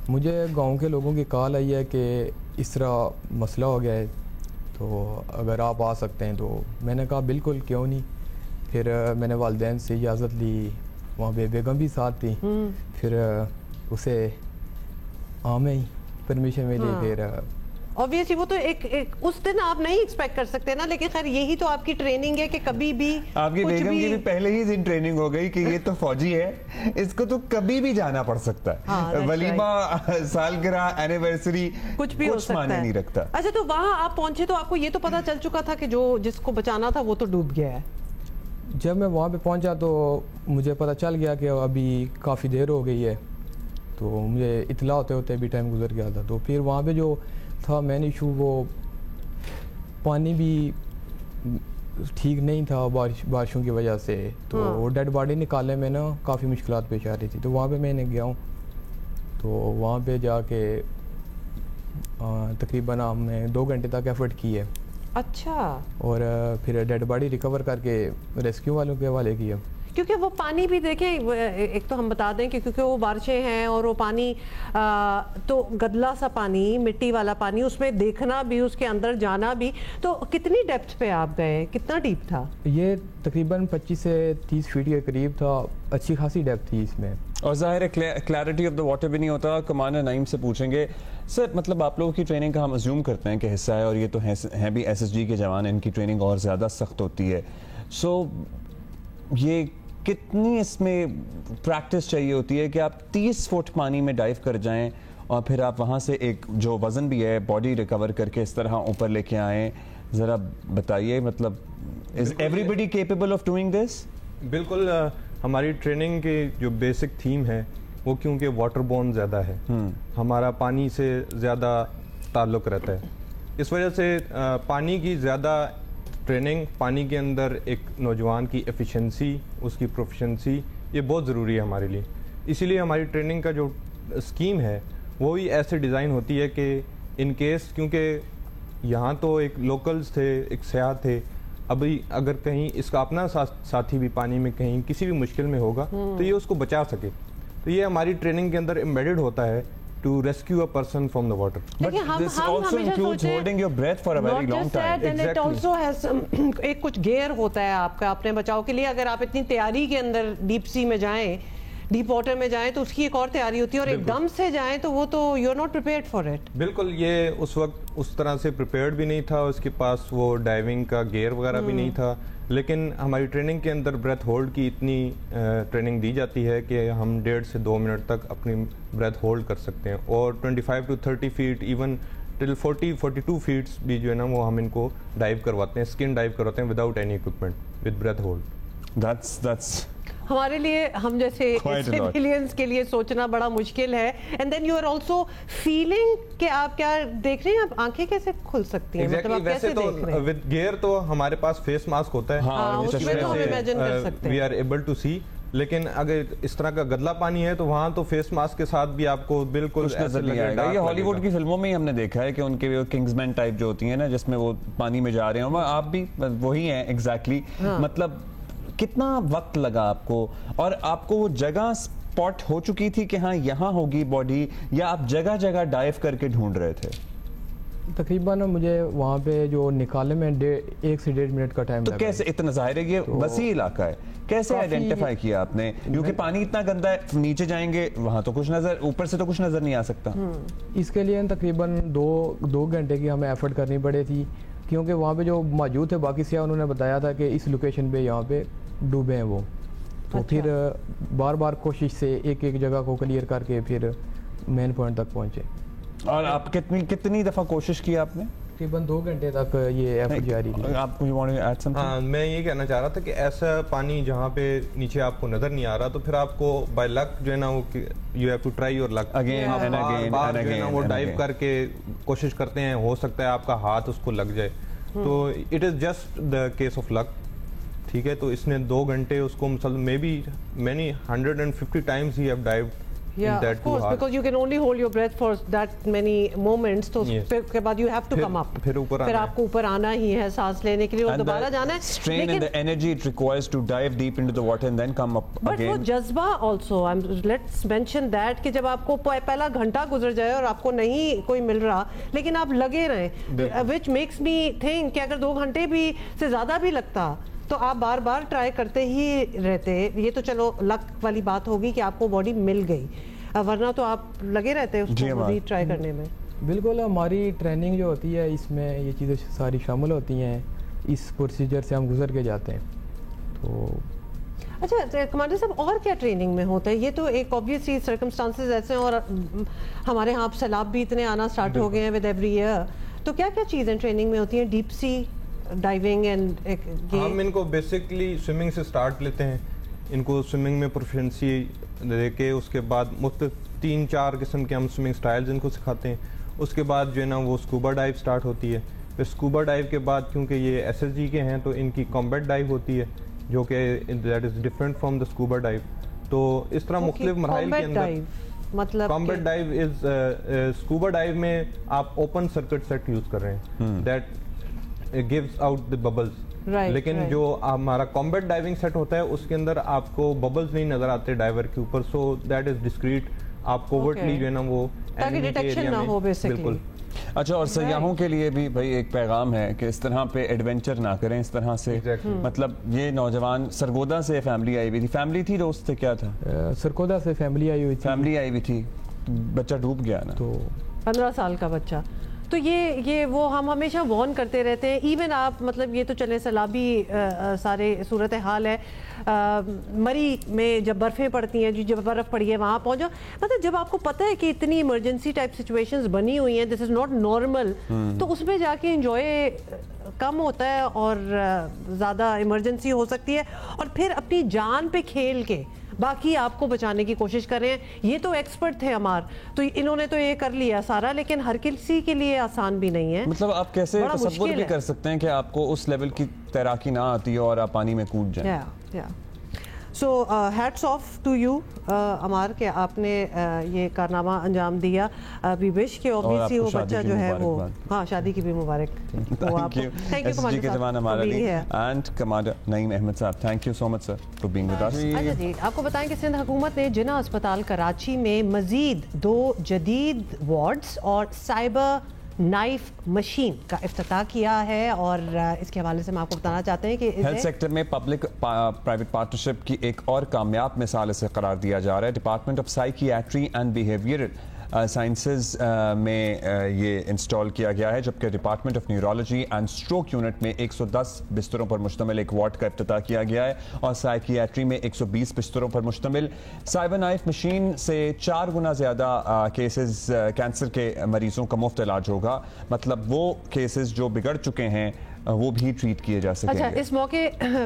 मुझे गांव के लोगों की कॉल आई है कि इस तरह मसला हो गया है, तो अगर आप आ सकते हैं। तो मैंने कहा बिल्कुल, क्यों नहीं। फिर मैंने वालिदैन से इजाज़त ली, वहाँ पे बेगम भी साथ थी। फिर उसे में ही परमिशन मिली। फिर ऑब्वियसली वो तो एक उस दिन आप नहीं एक्सपेक्ट कर सकते ना, लेकिन खैर यही तो आपकी ट्रेनिंग है कि कभी भी आपकी बेगम की भी पहले ही दिन ट्रेनिंग हो गई कि ये तो फौजी है, इसको तो कभी भी जाना पड़ सकता है। हाँ, वलीमा, सालगिरह, एनिवर्सरी कुछ भी हो सकता है, नहीं रखता। अच्छा, तो वहाँ आप पहुंचे तो आपको ये तो पता चल चुका था कि जो जिसको बचाना था वो तो डूब गया है? जब मैं वहाँ पे पहुँचा तो मुझे पता चल गया कि अभी काफ़ी देर हो गई है, तो मुझे इतला होते होते भी टाइम गुजर गया था। तो फिर वहाँ पे जो था मेन इशू, वो पानी भी ठीक नहीं था बारिशों की वजह से। तो वो डेड बॉडी निकालने में ना काफ़ी मुश्किलात पेश आ रही थी। तो वहाँ पे मैंने गया हूँ, तो वहाँ पे जाके तकरीबन हमने 2 घंटे तक एफर्ट की है। अच्छा। और फिर डेड बॉडी रिकवर करके रेस्क्यू वालों के हवाले किया। क्योंकि वो पानी भी देखें, एक तो हम बता दें कि क्योंकि वो बारिशें हैं और वो पानी तो गदला सा पानी, मिट्टी वाला पानी, उसमें देखना भी, उसके अंदर जाना भी। तो कितनी डेप्थ पे आप गए, कितना डीप था? ये तकरीबन 25 से 30 फीट के करीब था, अच्छी खासी डेप्थ थी इसमें। और ज़ाहिर है क्लैरिटी ऑफ द वाटर भी नहीं होता। कमांडर नईम से पूछेंगे, सर मतलब आप लोगों की ट्रेनिंग का हम अज्यूम करते हैं कि हिस्सा है, और ये तो हैं भी एसएसजी के जवान, इनकी ट्रेनिंग और ज़्यादा सख्त होती है। सो ये कितनी इसमें प्रैक्टिस चाहिए होती है कि आप 30 फुट पानी में डाइव कर जाएं और फिर आप वहाँ से एक जो वज़न भी है बॉडी रिकवर करके इस तरह ऊपर लेके आएँ? ज़रा बताइए, मतलब is everybody capable of doing this? बिल्कुल। हमारी ट्रेनिंग की जो बेसिक थीम है वो क्योंकि वाटर बोर्न ज़्यादा है, हमारा पानी से ज़्यादा ताल्लुक़ रहता है, इस वजह से पानी की ज़्यादा ट्रेनिंग, पानी के अंदर एक नौजवान की एफिशिएंसी, उसकी प्रोफिशिएंसी, ये बहुत ज़रूरी है हमारे लिए। इसीलिए हमारी ट्रेनिंग का जो स्कीम है वो ही ऐसे डिज़ाइन होती है कि इन केस, क्योंकि यहाँ तो एक लोकल्स थे, एक सयाह थे, अभी अगर कहीं इसका अपना साथी भी पानी में कहीं किसी भी मुश्किल में होगा तो ये उसको बचा सके। तो ये हमारी ट्रेनिंग के अंदर एम्बेडेड होता है, to rescue a person from the water. But this also includes holding your breath for a very long time. Exactly. It also has एक कुछ गेयर होता है आपका अपने बचाव के लिए। अगर आप इतनी तैयारी के अंदर डीप सी में जाएं, डीप वाटर में जाएं, तो उसकी एक और तैयारी होती है, और एकदम से जाएं तो वो तो you are not prepared for it. बिल्कुल, ये उस वक्त उस तरह से प्रिपेयर्ड भी नहीं था, उसके पास वो डाइविंग का गियर वगैरह भी नहीं था। लेकिन हमारी ट्रेनिंग के अंदर ब्रेथ होल्ड की इतनी ट्रेनिंग दी जाती है कि हम 1.5 से 2 मिनट तक अपनी ब्रेथ होल्ड कर सकते हैं, और 25 to 30 feet, even till 40-42 feets भी जो है ना वो हम इनको डाइव करवाते हैं, स्किन डाइव करवाते हैं without any equipment, with breath hold. That's हमारे लिए, हम जैसे सिविलियंस के लिए सोचना बड़ा मुश्किल है। And then you are also feeling कि आप क्या देख रहे हैं, आप आंखें कैसे खुल सकती हैं? मतलब आप कैसे देख रहे हैं? विद गियर तो हमारे पास फेस मास्क होता है, उसमें तो हम इमेजिन कर सकते हैं, वी आर एबल टू सी। लेकिन अगर इस तरह का गदला पानी है तो वहाँ तो फेस मास्क के साथ भी आपको बिल्कुल नजर नहीं आएगा। ये हॉलीवुड की फिल्मों में ही हमने देखा है कि उनके किंग्समैन टाइप जो होती है ना, जिसमें वो पानी में जा रहे हैं, आप भी वही हैं एग्जैक्टली। मतलब कितना वक्त लगा आपको, और आपको वो जगह स्पॉट हो चुकी थी कि हाँ यहाँ होगी बॉडी, या आप जगह जगह डाइव करके ढूंढ रहे थे? तकरीबन मुझे वहाँ पे जो निकालने में 1 से 1.5 मिनट का टाइम तो कैसे, इतना जाहिर है ये वसी इलाका है, कैसे आइडेंटिफाई किया आपने? क्योंकि पानी इतना गंदा है, नीचे जाएंगे वहाँ तो कुछ नजर, ऊपर से तो कुछ नजर नहीं आ सकता। इसके लिए तकरीबन 2 घंटे की हमें एफर्ट करनी पड़ी थी, क्योंकि वहाँ पे जो मौजूद थे बाकी से उन्होंने बताया था कि इस लोकेशन पे यहाँ पे डूबे हैं वो। تو پھر بار بار کوشش سے ایک ایک جگہ کو کلیئر کر کے پھر مین پوائنٹ تک پہنچے. اور آپ کتنی دفعہ کوشش کی آپ نے؟ تقریباً 2 گھنٹے تک یہ ایفرٹ جاری رہی. آپ کو میں یہ کہنا چاہ رہا تھا کہ ایسا پانی جہاں پہ نیچے آپ کو نظر نہیں آ رہا تو پھر آپ کو بائی لک جو ہے نا وہ you have to try your luck again and again and again. وہ ڈائیو کر کے کوشش کرتے ہیں, ہو سکتا ہے آپ کا ہاتھ اس کو لگ جائے. تو it is just the case of luck. ٹھیک ہے, تو اس نے 2 گھنٹے اس کو may be many 150 times he have dived. Yeah, of course, because you can only hold your breath for that many moments. تو پھر کے بعد you have to come up. پھر آپ کو اوپر آنا ہی ہے سانس لینے کے لیے اور دوبارہ جانا ہے. Strain and the energy it requires to dive deep into the water and then come up again. But وہ جذبہ also, let's mention that کہ جب آپ کو پہلا گھنٹہ گزر جائے اور آپ کو نہیں کوئی مل رہا لیکن آپ لگے رہیں, which makes me think کہ اگر 2 گھنٹے بھی سے زیادہ بھی لگتا تو آپ بار بار ٹرائی کرتے ہی رہتے. یہ تو چلو لک والی بات ہوگی کہ آپ کو باڈی مل گئی, ورنہ تو آپ لگے رہتے اس کو بھی ٹرائی کرنے میں. بالکل, ہماری ٹریننگ جو ہوتی ہے اس میں یہ چیزیں ساری شامل ہوتی ہیں, اس پروسیجر سے ہم گزر کے جاتے ہیں. تو اچھا کمانڈر صاحب, اور کیا ٹریننگ میں ہوتا ہے؟ یہ تو ایک obviously circumstances ایسے ہیں اور ہمارے ہاں سیلاب بھی اتنے آنا سٹارٹ ہو گئے ہیں with every year. تو کیا کیا چیزیں ٹریننگ میں ہوتی ہیں؟ ڈیپ سی ڈائیونگ اینڈ ہم ان کو بیسکلی سوئمنگ سے سٹارٹ لیتے ہیں. ان کو سوئمنگ میں پروفیشنسی دے کے اس کے بعد مختلف 3-4 قسم کے ہم سوئمنگ سٹائلز ان کو سکھاتے ہیں. اس کے بعد جو ہے نا وہ اسکوبا ڈائیو سٹارٹ ہوتی ہے. پھر اسکوبا ڈائیو کے بعد کیونکہ یہ ایس ایس جی کے ہیں تو ان کی کامبیٹ ڈائیو ہوتی ہے جو کہ that is different from the scuba dive. تو اس طرح مختلف مراحل کے اندر مطلب combat dive is scuba dive میں آپ اوپن سرکٹ سیٹ یوز کر رہے ہیں that gives out the bubbles. لیکن جو ہمارا کامبیٹ ڈائیونگ سیٹ ہوتا ہے اس کے اندر آپ کو ببلز نہیں نظر آتے ڈائیور کے اوپر, سو دیٹ از ڈسکریٹ. آپ کوورٹلی جو ہے نا وہ تاکہ ڈیٹیکشن نہ ہو بیسیکلی. اچھا, اور سیاحوں کے لیے بھی بھائی ایک پیغام ہے کہ اس طرح پہ ایڈونچر نہ کریں اس طرح سے. مطلب یہ نوجوان سرگودا سے فیملی آئی ہوئی تھی, فیملی تھی دوست تھے, کیا تھا؟ سرگودا سے فیملی آئی ہوئی تھی, بچہ ڈوب گیا نا, تو 15 سال کا بچہ. تو یہ وہ ہم ہمیشہ وارن کرتے رہتے ہیں. ایون آپ مطلب یہ تو چلے سیلابی سارے صورت حال ہے, مری میں جب برفیں پڑتی ہیں, جب برف پڑی ہے وہاں پہنچو, مطلب جب آپ کو پتہ ہے کہ اتنی ایمرجنسی ٹائپ سچویشنز بنی ہوئی ہیں, دس از ناٹ نارمل, تو اس میں جا کے انجوائے کم ہوتا ہے اور زیادہ ایمرجنسی ہو سکتی ہے, اور پھر اپنی جان پہ کھیل کے باقی آپ کو بچانے کی کوشش کر رہے ہیں. یہ تو ایکسپرٹ تھے ہمار, تو انہوں نے تو یہ کر لیا سارا, لیکن ہر کسی کے لیے آسان بھی نہیں ہے. مطلب آپ کیسے تصور بھی کر سکتے ہیں کہ آپ کو اس لیول کی تیراکی نہ آتی ہو اور آپ پانی میں کود جائیں. So hats off to you Ammar کہ آپ نے یہ کارنامہ انجام دیا. وی وش کہ obviously وہ بچہ جو ہے وہ ہاں شادی کی بھی مبارک ہو آپ کو. Thank you commander and commander Naeem Ahmed Sahib, thank you so much sir for being with us. اچھا جی, آپ کو بتائیں کہ سندھ حکومت نے جناح اسپتال کراچی میں مزید 2 جدید وارڈز اور سائبر نائف مشین کا افتتاح کیا ہے, اور اس کے حوالے سے ہم آپ کو بتانا چاہتے ہیں کہ ہیلتھ سیکٹر میں پبلک پرائیویٹ پارٹنرشپ کی ایک اور کامیاب مثال اسے قرار دیا جا رہا ہے. Department of psychiatry and behavioural sciences میں یہ انسٹال کیا گیا ہے, جبکہ department of neurology and stroke unit میں 110 بستروں پر مشتمل ایک وارڈ کا افتتاح کیا گیا ہے, اور سائیکیاٹری میں 120 بستروں پر مشتمل سائبر نائف مشین سے 4 گنا زیادہ کیسز کینسر کے مریضوں کا مفت علاج ہوگا. مطلب وہ کیسز جو بگڑ چکے ہیں وہ بھی ٹریٹ کیے جا سکیں گے. اچھا, اس موقع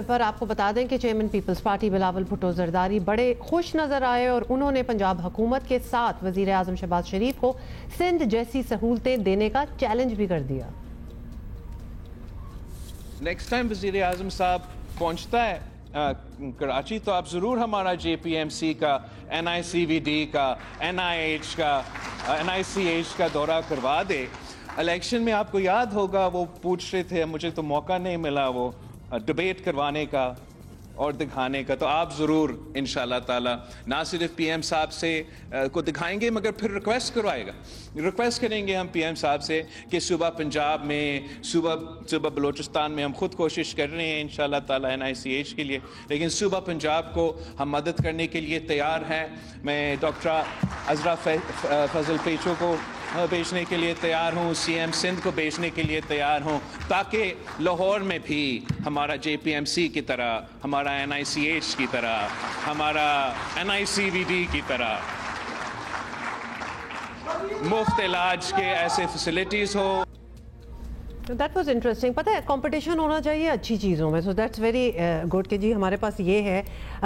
پر آپ کو بتا دیں کہ چیئرمین پیپلز پارٹی بلاول بھٹو زرداری بڑے خوش نظر آئے, اور انہوں نے پنجاب حکومت کے ساتھ وزیر اعظم شہباز شریف کو سندھ جیسی سہولتیں دینے کا چیلنج بھی کر دیا. نیکسٹ ٹائم وزیر اعظم صاحب پہنچتا ہے کراچی تو آپ ضرور ہمارا جے پی ایم سی کا, این آئی سی وی ڈی کا, این آئی ایچ کا, این آئی سی ایچ کا دورہ کروا دے. الیکشن میں آپ کو یاد ہوگا وہ پوچھ رہے تھے, مجھے تو موقع نہیں ملا وہ ڈبیٹ کروانے کا اور دکھانے کا, تو آپ ضرور انشاءاللہ تعالی نہ صرف پی ایم صاحب سے کو دکھائیں گے مگر پھر ریکویسٹ کریں گے ہم پی ایم صاحب سے کہ صوبہ پنجاب میں, صوبہ بلوچستان میں ہم خود کوشش کر رہے ہیں انشاءاللہ تعالی این آئی سی ایچ کے لیے, لیکن صوبہ پنجاب کو ہم مدد کرنے کے لیے تیار ہیں. میں ڈاکٹر عذرا فضل پیچو کو भेजने के लिए तैयार हूँ, CM सिंध को भेजने के लिए तैयार हूँ, ताकि लाहौर में भी हमारा JPMC की तरह, हमारा NICH की तरह, हमारा NICVD की तरह मुफ्त इलाज के ऐसे फैसिलिटीज़ हो। That was interesting. पता है कंपटीशन होना चाहिए अच्छी चीज़ों में, सो दैट्स वेरी गुड कि जी हमारे पास ये है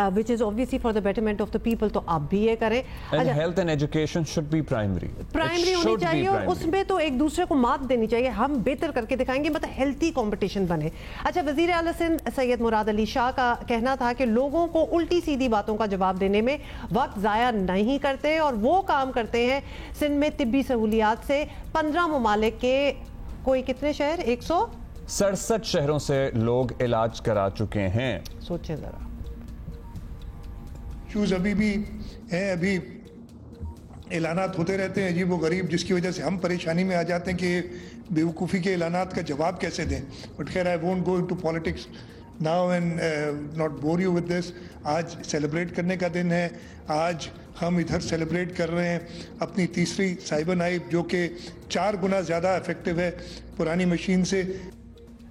which is obviously for the betterment of the people, तो आप भी ये करें। Health and education should be primary होनी चाहिए और उसमें तो एक दूसरे को मात देनी चाहिए, हम बेहतर करके दिखाएंगे, मतलब हेल्थी कंपटीशन बने। अच्छा, वज़ीर आला सिंध सैयद मुराद अली शाह का कहना था कि लोगों को उल्टी सीधी बातों का जवाब देने में वक्त ज़ाया नहीं करते और वो काम करते हैं। सिंध में तिब्बी सहूलियात से 15 ममालिक के कोई कितने शहर 167 शहरों से लोग इलाज करा चुके हैं। सोचे जरा, इश्यूज अभी भी हैं, अभी ऐलानात होते रहते हैं अजीब व गरीब, जिसकी वजह से हम परेशानी में आ जाते हैं कि बेवकूफ़ी के ऐलानात का जवाब कैसे दें। बट खैर, I won't go into politics now and not bore you with this. आज सेलिब्रेट करने का दिन है। आज हम इधर सेलिब्रेट कर रहे हैं अपनी तीसरी साइबर नाइफ, जो कि 4 गुना ज़्यादा इफेक्टिव है पुरानी मशीन से।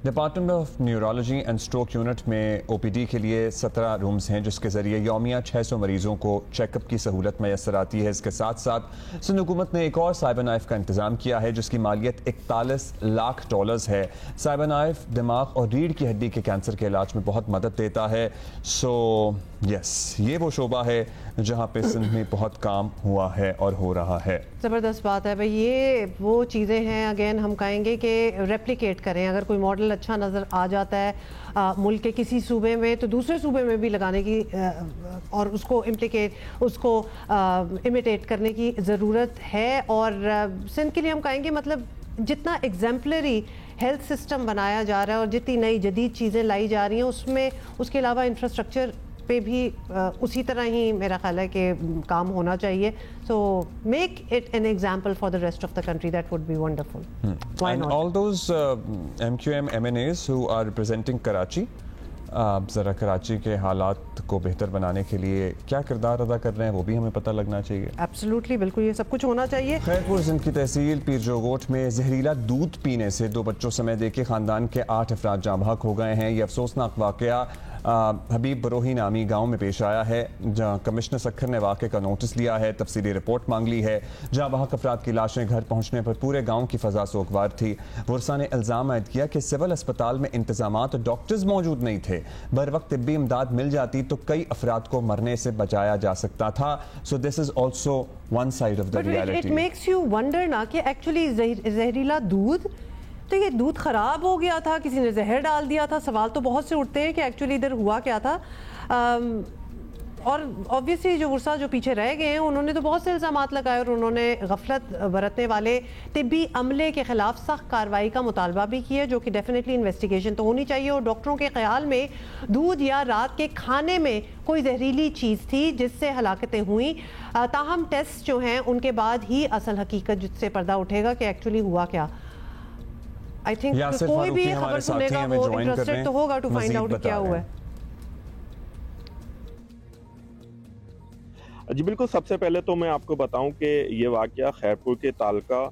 Department of neurology and stroke unit में OPD के लिए 17 रूम्स हैं, जिसके जरिए यौमिया 600 मरीजों को चेकअप की सहूलत मैसर आती है। इसके साथ साथ सिंध हुकूमत ने एक और साइबर नाइफ का इंतजाम किया है, जिसकी मालियत $41 लाख है। साइबर नाइफ दिमाग और रीढ़ की हड्डी के कैंसर के इलाज में बहुत मदद देता है। सो यस, ये वो शोबा है जहाँ पे सिंध में बहुत काम हुआ है और हो रहा है। ज़बरदस्त बात है भाई, ये वो चीज़ें हैं अगेन हम कहेंगे कि रेप्लिकेट करें। अगर कोई मॉडल अच्छा नज़र आ जाता है मुल्क के किसी सूबे में, तो दूसरे सूबे में भी लगाने की और उसको इमिटेट करने की ज़रूरत है। और सिंध के लिए हम कहेंगे मतलब जितना एग्जाम्पलरी हेल्थ सिस्टम बनाया जा रहा है और जितनी नई जदीद चीज़ें लाई जा रही हैं, उसमें उसके अलावा इंफ्रास्ट्रक्चर पे भी उसी तरह ही मेरा ख्याल है कि काम होना चाहिए। So make it an example for the rest of the country, that would be wonderful. And all those MQM MNAs who are representing Karachi, आप ज़रा कराची के हालात को बेहतर बनाने के लिए क्या किरदार अदा कर रहे हैं वो भी हमें पता लगना चाहिए। एब्सोल्युटली, बिल्कुल, ये सब कुछ होना चाहिए। खैरपुर सिंध की तहसील पीर जोगोट में जहरीला दूध पीने से 2 बच्चों समेत एक खानदान के 8 अफराद जाँ बहक हो गए हैं। ये अफसोसनाक वाकया हबीब बरोही नामी गांव में पेश आया है, जहां कमिश्नर सखर ने वाक़े का नोटिस लिया है, तफसीली रिपोर्ट मांग ली है। जहां बहक अफराद की लाशें घर पहुंचने पर पूरे गांव की फजा सोगवार थी। वर्षा ने इल्ज़ाम आयद किया कि सिविल अस्पताल में इंतजामात और डॉक्टर्स मौजूद नहीं थे। बर वक्त तिब्बी इमदाद मिल जाती तो कई अफराद को मरने से बचाया जा सकता था। So this is also one side of the reality. It makes you wonder ना कि एक्चुअली जहरीला दूध, तो ये दूध ख़राब हो गया था, किसी ने जहर डाल दिया था। सवाल तो बहुत से उठते हैं कि एक्चुअली इधर हुआ क्या था। और ऑब्वियसली जो वर्षा जो पीछे रह गए हैं उन्होंने तो बहुत से इल्ज़ामात लगाए और उन्होंने गफलत बरतने वाले तिब्बी अमले के खिलाफ सख्त कार्रवाई का मुतालबा भी किया, जो कि डेफिनेटली इन्वेस्टिगेशन तो होनी चाहिए। और डॉक्टरों के ख्याल में दूध या रात के खाने में कोई जहरीली चीज़ थी जिससे हलाकतें हुई। ताहम टेस्ट जो हैं उनके बाद ही असल हकीकत जिससे पर्दा उठेगा कि एक्चुअली हुआ क्या। आई थिंक कोई भी खबर सुनेगा वो इंटरेस्टेड तो होगा टू फाइंड आउट क्या हुआ है। जी बिल्कुल, सबसे पहले तो मैं आपको बताऊं कि ये वाकया खैरपुर के तालका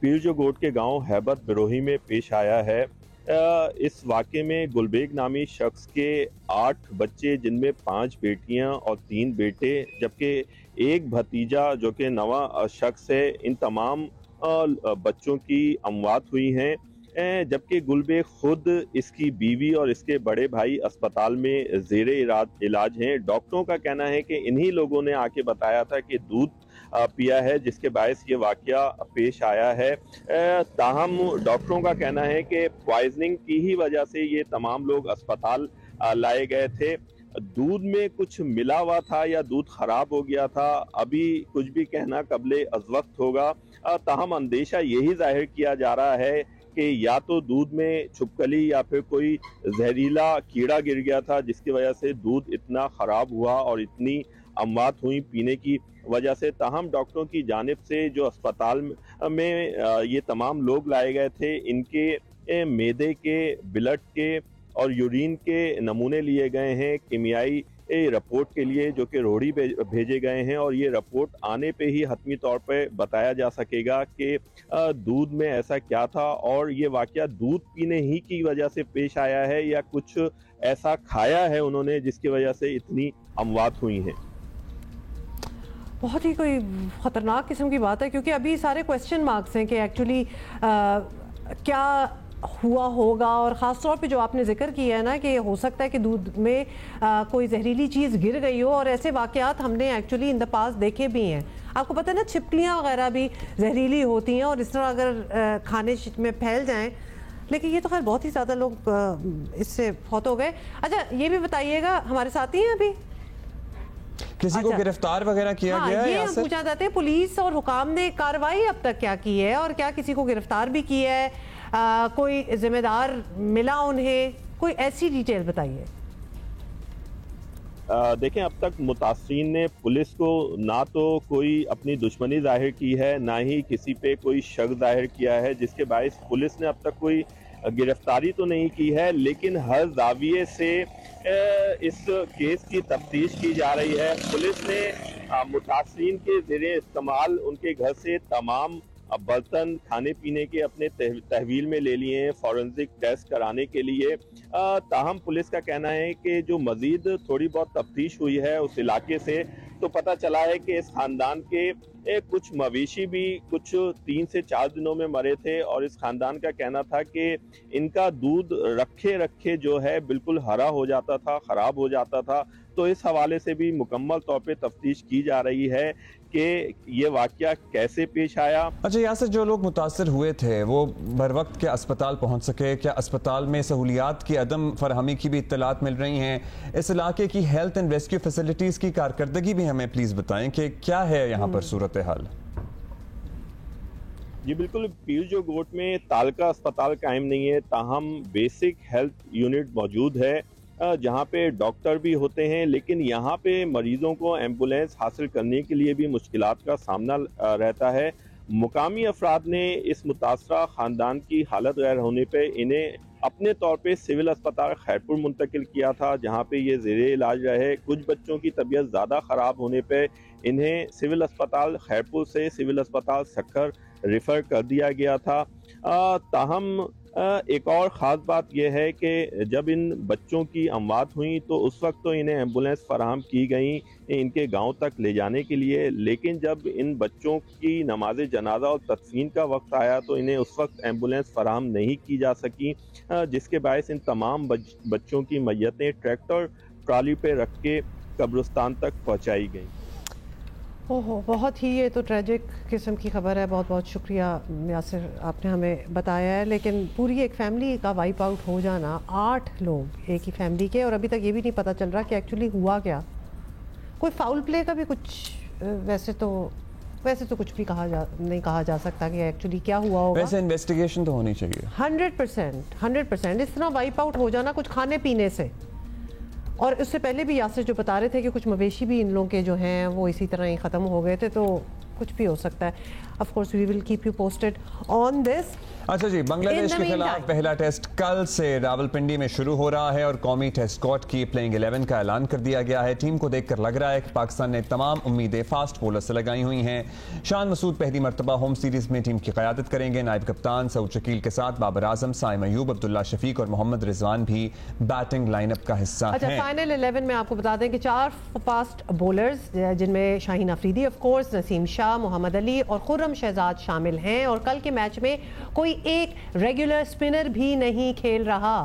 पीर जोगोट के गांव हैबत बिरोही में पेश आया है। इस वाक़े में गुलबेग नामी शख्स के 8 बच्चे, जिनमें 5 बेटियां और 3 बेटे, जबकि एक भतीजा जो कि नवा शख्स है, इन तमाम बच्चों की अमवात हुई हैं। जबकि गुलबेग खुद, इसकी बीवी और इसके बड़े भाई अस्पताल में ज़ेरे इलाज हैं। डॉक्टरों का कहना है कि इन्हीं लोगों ने आके बताया था कि दूध पिया है जिसके बायस ये वाकया पेश आया है। ताहम डॉक्टरों का कहना है कि पॉइजनिंग की ही वजह से ये तमाम लोग अस्पताल लाए गए थे। दूध में कुछ मिला हुआ था या दूध खराब हो गया था, अभी कुछ भी कहना कबले अज़वक्त होगा। ताहम अंदेशा यही जाहिर किया जा रहा है कि या तो दूध में छुपकली या फिर कोई जहरीला कीड़ा गिर गया था जिसकी वजह से दूध इतना ख़राब हुआ और इतनी अमवात हुई पीने की वजह से। ताहम डॉक्टरों की जानिब से जो अस्पताल में ये तमाम लोग लाए गए थे, इनके मैदे के, ब्लड के और यूरिन के नमूने लिए गए हैं। कीमियाई رپورٹ کے لیے جو کہ روڑی بھیجے گئے ہیں, اور یہ رپورٹ آنے پہ ہی حتمی طور پہ بتایا جا سکے گا کہ دودھ میں ایسا کیا تھا, اور یہ واقعہ دودھ پینے ہی کی وجہ سے پیش آیا ہے یا کچھ ایسا کھایا ہے انہوں نے جس کی وجہ سے اتنی اموات ہوئی ہیں. بہت ہی کوئی خطرناک قسم کی بات ہے, کیونکہ ابھی سارے کویسچن مارکس ہیں کہ ایکچولی کیا ہوا ہوگا, اور خاص طور پہ جو آپ نے ذکر کیا ہے نا کہ ہو سکتا ہے کہ دودھ میں کوئی زہریلی چیز گر گئی ہو, اور ایسے واقعات ہم نے ایکچولی ان دا پاس دیکھے بھی ہیں. آپ کو پتہ ہے نا چھپکلیاں وغیرہ بھی زہریلی ہوتی ہیں اور اس طرح اگر کھانے میں پھیل جائیں, لیکن یہ تو خیر بہت ہی زیادہ لوگ اس سے فوت ہو گئے. اچھا یہ بھی بتائیے گا, ہمارے ساتھی ہیں ابھی کسی کو گرفتار وغیرہ کیا گیا ہے؟ یہ ہم پوچھنا چاہتے ہیں پولیس اور حکام نے کارروائی اب تک کیا کی ہے, اور کیا کسی کو گرفتار بھی کیا ہے, کوئی ذمہ دار ملا انہیں, کوئی ایسی ڈیٹیل بتائیے. دیکھیں اب تک متاثرین نے پولیس کو نہ تو کوئی اپنی دشمنی ظاہر کی ہے, نہ ہی کسی پہ کوئی شک ظاہر کیا ہے, جس کے باعث پولیس نے اب تک کوئی گرفتاری تو نہیں کی ہے, لیکن ہر زاویے سے اس کیس کی تفتیش کی جا رہی ہے. پولیس نے متاثرین کے زیر استعمال ان کے گھر سے تمام برتن کھانے پینے کے اپنے تحویل میں لے لیے ہیں فورنزک ٹیسٹ کرانے کے لیے. تاہم پولیس کا کہنا ہے کہ جو مزید تھوڑی بہت تفتیش ہوئی ہے اس علاقے سے, تو پتہ چلا ہے کہ اس خاندان کے کچھ مویشی بھی کچھ 3 سے 4 دنوں میں مرے تھے, اور اس خاندان کا کہنا تھا کہ ان کا دودھ رکھے جو ہے بالکل ہرا ہو جاتا تھا, خراب ہو جاتا تھا. تو اس حوالے سے بھی مکمل طور پہ تفتیش کی جا رہی ہے کہ یہ واقعہ کیسے پیش آیا. اچھا یاسر, جو لوگ متاثر ہوئے تھے وہ بر وقت کیا اسپتال پہنچ سکے؟ کیا اسپتال میں سہولیات کی عدم فراہمی کی بھی اطلاعات مل رہی ہیں؟ اس علاقے کی ہیلتھ اینڈ ریسکیو فیسلٹیز کی کارکردگی بھی ہمیں پلیز بتائیں کہ کیا ہے یہاں پر صورتحال. جی بالکل, پیر جو گوٹ میں تالکا اسپتال قائم نہیں ہے, تاہم بیسک ہیلتھ یونٹ موجود ہے جہاں پہ ڈاکٹر بھی ہوتے ہیں, لیکن یہاں پہ مریضوں کو ایمبولینس حاصل کرنے کے لیے بھی مشکلات کا سامنا رہتا ہے. مقامی افراد نے اس متاثرہ خاندان کی حالت غیر ہونے پہ انہیں اپنے طور پہ سول اسپتال خیرپور منتقل کیا تھا, جہاں پہ یہ زیر علاج رہے. کچھ بچوں کی طبیعت زیادہ خراب ہونے پہ انہیں سول اسپتال خیرپور سے سول اسپتال سکھر ریفر کر دیا گیا تھا. تاہم ایک اور خاص بات یہ ہے کہ جب ان بچوں کی اموات ہوئیں تو اس وقت تو انہیں ایمبولینس فراہم کی گئیں ان کے گاؤں تک لے جانے کے لیے, لیکن جب ان بچوں کی نماز جنازہ اور تدفین کا وقت آیا تو انہیں اس وقت ایمبولینس فراہم نہیں کی جا سکی, جس کے باعث ان تمام بچوں کی میتیں ٹریکٹر ٹرالی پہ رکھ کے قبرستان تک پہنچائی گئیں. بہت ہی یہ تو ٹریجک قسم کی خبر ہے. بہت بہت شکریہ یاسر, آپ نے ہمیں بتایا ہے. لیکن پوری ایک فیملی کا وائپ آؤٹ ہو جانا, 8 لوگ ایک ہی فیملی کے, اور ابھی تک یہ بھی نہیں پتہ چل رہا کہ ایکچولی ہوا کیا. کوئی فاؤل پلے کا بھی کچھ ویسے تو کچھ بھی نہیں کہا جا سکتا کہ ایکچولی کیا ہوا ہوگا. ویسے انویسٹیگیشن تو ہونی چاہیے 100%. اس طرح وائپ آؤٹ ہو جانا کچھ کھانے پینے سے, اور اس سے پہلے بھی یاسر جو بتا رہے تھے کہ کچھ مویشی بھی ان لوگوں کے جو ہیں وہ اسی طرح ہی ختم ہو گئے تھے, تو کچھ بھی ہو سکتا ہے. Of course we will keep you posted on this. اچھا جی, بنگلہ دیش کے خلاف پہلا ٹیسٹ کل سے راولپنڈی میں شروع ہو رہا ہے, اور قومی ٹیسٹ اسکواڈ کی پلینگ 11 کا اعلان کر دیا گیا ہے. ٹیم کو دیکھ کر لگ رہا ہے کہ پاکستان نے تمام امیدیں فاسٹ بولر سے لگائی ہوئی ہیں. شان مسعود پہلی مرتبہ ہوم سیریز میں ٹیم کی قیادت کریں گے. نائب کپتان سعود شکیل کے ساتھ بابر اعظم, سائم ایوب, عبداللہ شفیق اور محمد رضوان بھی بیٹنگ لائن اپ کا حصہ ہیں. اچھا, فائنل 11 میں آپ کو بتا دیں کہ 4 فاسٹ بولرز جن میں شاہین افریدی آف کورس, نسیم شاہ, محمد علی اور خرم شہزاد شامل ہیں, اور کل کے میچ میں کوئی ایک ریگولر سپنر بھی نہیں کھیل رہا.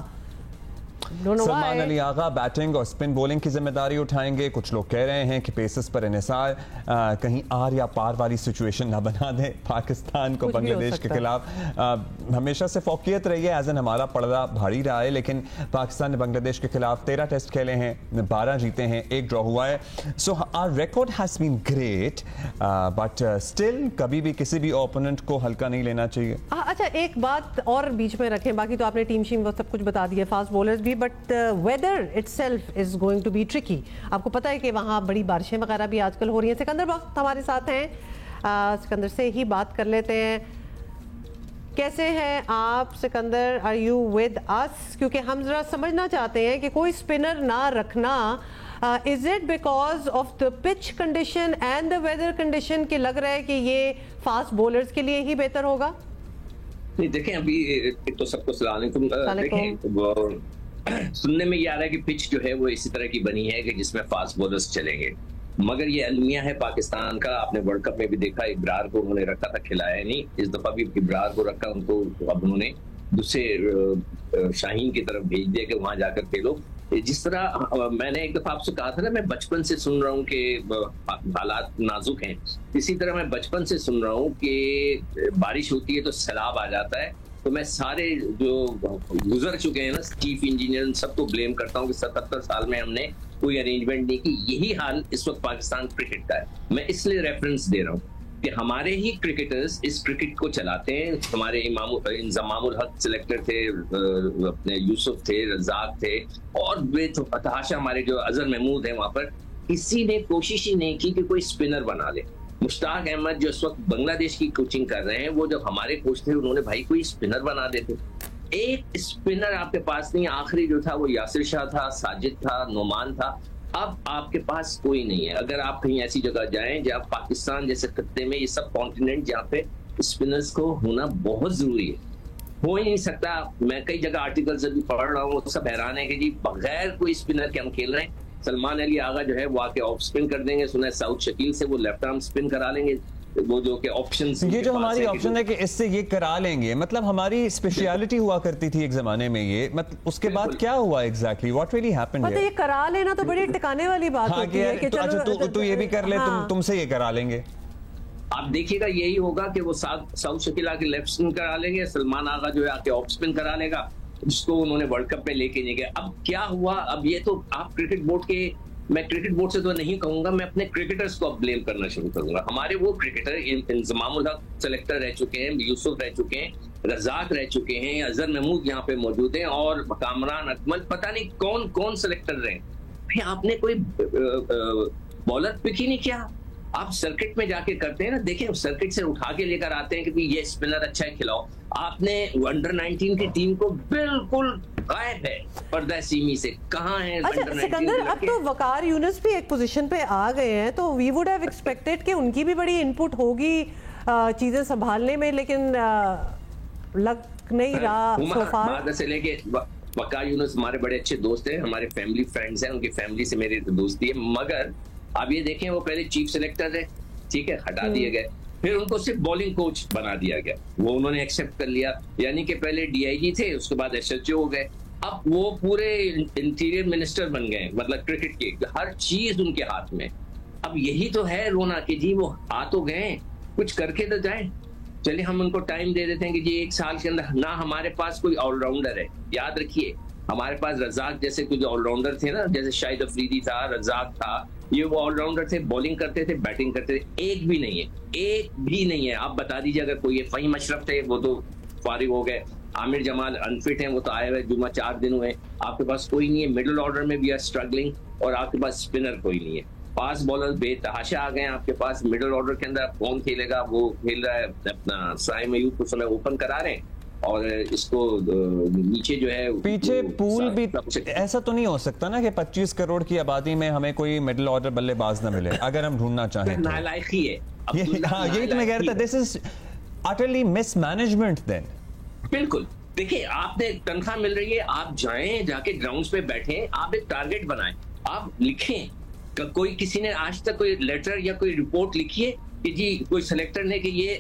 سلمان علی آغا بیٹنگ اور سپن بولنگ کی ذمہ داری اٹھائیں گے. کچھ لوگ کہہ رہے ہیں کہ پیسز پر انحصار کہیں آر یا پار والی سچویشن نہ بنا دے پاکستان کو بنگلہ دیش کے خلاف. ہمیشہ سے فوقیت رہی ہے, ایزن ہمارا پردہ بھاری رہا ہے, لیکن پاکستان نے بنگلہ دیش کے خلاف 13 ٹیسٹ کھیلے ہیں, 12 جیتے ہیں, 1 ڈرا ہوا ہے. So our record has been great, but still کبھی بھی کسی بھی اوپوننٹ کو ہلکا نہیں لینا چاہیے. اچھا, ایک بات اور بیچ میں رکھیں, باقی تو آپ نے ٹیم شیم وہ سب کچھ بتا دیا, فاسٹ بولرز بھی, but weather itself is going to be tricky. آپ کو پتہ ہے کہ وہاں بڑی بارشیں وغیرہ بھی آج کل ہو رہی ہیں. سکندر وقت ہمارے ساتھ ہیں, سکندر سے ہی بات کر لیتے ہیں. کیسے ہیں آپ Sikandar, are you with us؟ کیونکہ ہم ذرا سمجھنا چاہتے ہیں کہ کوئی سپنر نہ رکھنا Is it because of the pitch condition and the weather condition کہ لگ رہا ہے کہ یہ فاسٹ بولرز کے لیے ہی بہتر ہوگا؟ نہیں دیکھیں ابھی ایک تو سب کو السلام علیکم. دیکھیں سننے میں یہ آ رہا ہے کہ پچ جو ہے وہ اسی طرح کی بنی ہے کہ جس میں فاسٹ بولرز چلیں گے, مگر یہ المیہ ہے پاکستان کا. آپ نے ورلڈ کپ میں بھی دیکھا ابرار کو انہوں نے رکھا تھا, کھلایا نہیں. اس دفعہ بھی ابرار کو رکھا, ان کو اب انہوں نے دوسرے شاہین کی طرف بھیج دیا کہ وہاں جا کر کھیلو. جس طرح میں نے ایک دفعہ آپ سے کہا تھا نا, میں بچپن سے سن رہا ہوں کہ حالات نازک ہیں, اسی طرح میں بچپن سے سن رہا ہوں کہ بارش ہوتی ہے تو سیلاب آ جاتا ہے. تو میں سارے جو گزر چکے ہیں نا چیف انجینئر سب کو بلیم کرتا ہوں کہ 77 سال میں ہم نے کوئی ارینجمنٹ نہیں کی. یہی حال اس وقت پاکستان کرکٹ کا ہے. میں اس لیے ریفرنس دے رہا ہوں کہ ہمارے ہی کرکٹرز اس کرکٹ کو چلاتے ہیں. ہمارے انضمام الحق سلیکٹر تھے, اپنے یوسف تھے, رزاق تھے, اور بے تحاشا ہمارے جو اظہر محمود ہیں وہاں پر. کسی نے کوشش ہی نہیں کی کہ کوئی اسپنر بنا لے. مشتاق احمد جو اس وقت بنگلہ دیش کی کوچنگ کر رہے ہیں, وہ جب ہمارے کوچ تھے انہوں نے بھائی کوئی اسپنر بنا دیتے. ایک اسپنر آپ کے پاس نہیں. آخری جو تھا وہ یاسر شاہ تھا, ساجد تھا, نعمان تھا. اب آپ کے پاس کوئی نہیں ہے. اگر آپ کہیں ایسی جگہ جائیں جہاں پاکستان جیسے خطے میں یہ سب کانٹیننٹ جہاں پہ اسپنرز کو ہونا بہت ضروری ہے, ہو ہی نہیں سکتا. میں کئی جگہ آرٹیکلز ابھی پڑھ رہا ہوں, وہ سب حیران ہے کہ جی بغیر کوئی اسپنر کے ہم کھیل رہے ہیں. سلمان علی آغا جو ہے وہ آ کے آف اسپن کر دیں گے, سنا ہے ساؤتھ شکیل سے وہ لیفٹ آرم اسپن کرا لیں گے. وہ جو کہ آپشنز, یہ جو ہماری آپشن ہے کہ اس سے یہ کرا لیں گے, مطلب ہماری اسپیشیالٹی ہوا کرتی تھی ایک زمانے میں یہ, مطلب اس کے بعد کیا ہوا ایگزیکٹلی, واٹ ریلی ہیپنڈ؟ مطلب یہ کرا لینا تو بڑی ٹکانے والی بات ہوتی ہے کہ چلو تو یہ بھی کر لے, تم سے یہ کرا لیں گے. آپ دیکھیے گا یہی ہوگا کہ وہ ساؤتھ شکیل آ کے لیفٹ اسپن کرا لیں گے, سلمان آغا جو ہے آ کے آف اسپن کرا لے گا, جس کو انہوں نے ورلڈ کپ میں لے کے نہیں گئے. اب کیا ہوا, اب یہ تو آپ کرکٹ بورڈ کے, میں کرکٹ بورڈ سے تو نہیں کہوں گا, میں اپنے کرکٹرز کو اب بلیم کرنا شروع کروں گا. ہمارے وہ کرکٹر انضمام الحق سلیکٹر رہ چکے ہیں, یوسف رہ چکے ہیں, رزاق رہ چکے ہیں, اظہر محمود یہاں پہ موجود ہیں, اور کامران اکمل, پتہ نہیں کون کون سلیکٹر رہے. بھائی آپ نے کوئی بالر پک ہی نہیں کیا. آپ سرکٹ میں جا کے کرتے ہیں نا, دیکھیں سرکٹ سے اٹھا کے لے کر آتے ہیں کہ یہ اسپنر اچھا ہے کھلاؤ. آپ نے انڈر 19 کی ٹیم کو بالکل غائب ہے پردہ سیمی سے, کہاں ہے سکندر؟ اب تو وقار یونس بھی ایک پوزیشن پہ آ گئے ہیں, تو وی ووڈ ہیو ایکسپیکٹڈ کہ ان کی بھی بڑی ان پٹ ہوگی چیزیں سنبھالنے میں, لیکن لگ نہیں رہا سو فار. سے لے کے وقار یونس ہمارے بڑے اچھے دوست ہیں, ہمارے فیملی فرینڈز ہیں, ان کی فیملی سے میری دوستی ہے. مگر آپ یہ دیکھیں وہ پہلے چیف سلیکٹر ہے, ٹھیک ہے, ہٹا دیے گئے, پھر ان کو صرف بولنگ کوچ بنا دیا گیا, وہ انہوں نے ایکسیپٹ کر لیا. یعنی کہ پہلے ڈی آئی جی تھے, اس کے بعد ایس ایچ او ہو گئے, اب وہ پورے انٹیریئر منسٹر بن گئے, مطلب کرکٹ کی ہر چیز ان کے ہاتھ میں. اب یہی تو ہے رونا کہ جی وہ آ تو گئے, کچھ کر کے تو جائیں. چلیے ہم ان کو ٹائم دے دیتے ہیں کہ جی ایک سال کے اندر نہ ہمارے پاس کوئی آل راؤنڈر ہے. یاد رکھیے ہمارے پاس رزاق جیسے کچھ آل راؤنڈر تھے نا, جیسے شاہد افریدی تھا, رزاق تھا, یہ وہ آل راؤنڈر تھے, بالنگ کرتے تھے, بیٹنگ کرتے تھے. ایک بھی نہیں ہے, ایک بھی نہیں ہے. آپ بتا دیجیے اگر کوئی ہے. فہیم اشرف تھے, وہ تو فارغ ہو گئے. عامر جمال انفٹ ہیں, وہ تو آئے ہوئے جمعہ 4 دن ہوئے. آپ کے پاس کوئی نہیں ہے. مڈل آرڈر میں بھی اسٹرگلنگ, اور آپ کے پاس اسپنر کوئی نہیں ہے. فاسٹ بالر بے تحاشا آ گئے ہیں آپ کے پاس. مڈل آرڈر کے اندر کون کھیلے گا؟ وہ کھیل رہا ہے اپنا سائم ایوب کو سمے اوپن کرا رہے ہیں, اور اس کو نیچے جو ہے پیچھے پول بھی. ایسا تو نہیں ہو سکتا نا کہ 25 کروڑ کی آبادی میں ہمیں کوئی مڈل آرڈر بلے باز نہ ملے اگر ہم ڈھونڈنا چاہیں. نالائقی ہے. یہی تو میں کہہ رہا تھا, دس از اٹرلی مس مینجمنٹ. دین بالکل دیکھیں, آپ نے تنخواہ مل رہی ہے, آپ جائیں, جا کے گراؤنڈز پہ بیٹھیں, آپ ایک ٹارگیٹ بنائیں, آپ لکھیں. کوئی کسی نے آج تک کوئی لیٹر یا کوئی رپورٹ لکھی ہے کہ جی کوئی سلیکٹر نے کہ یہ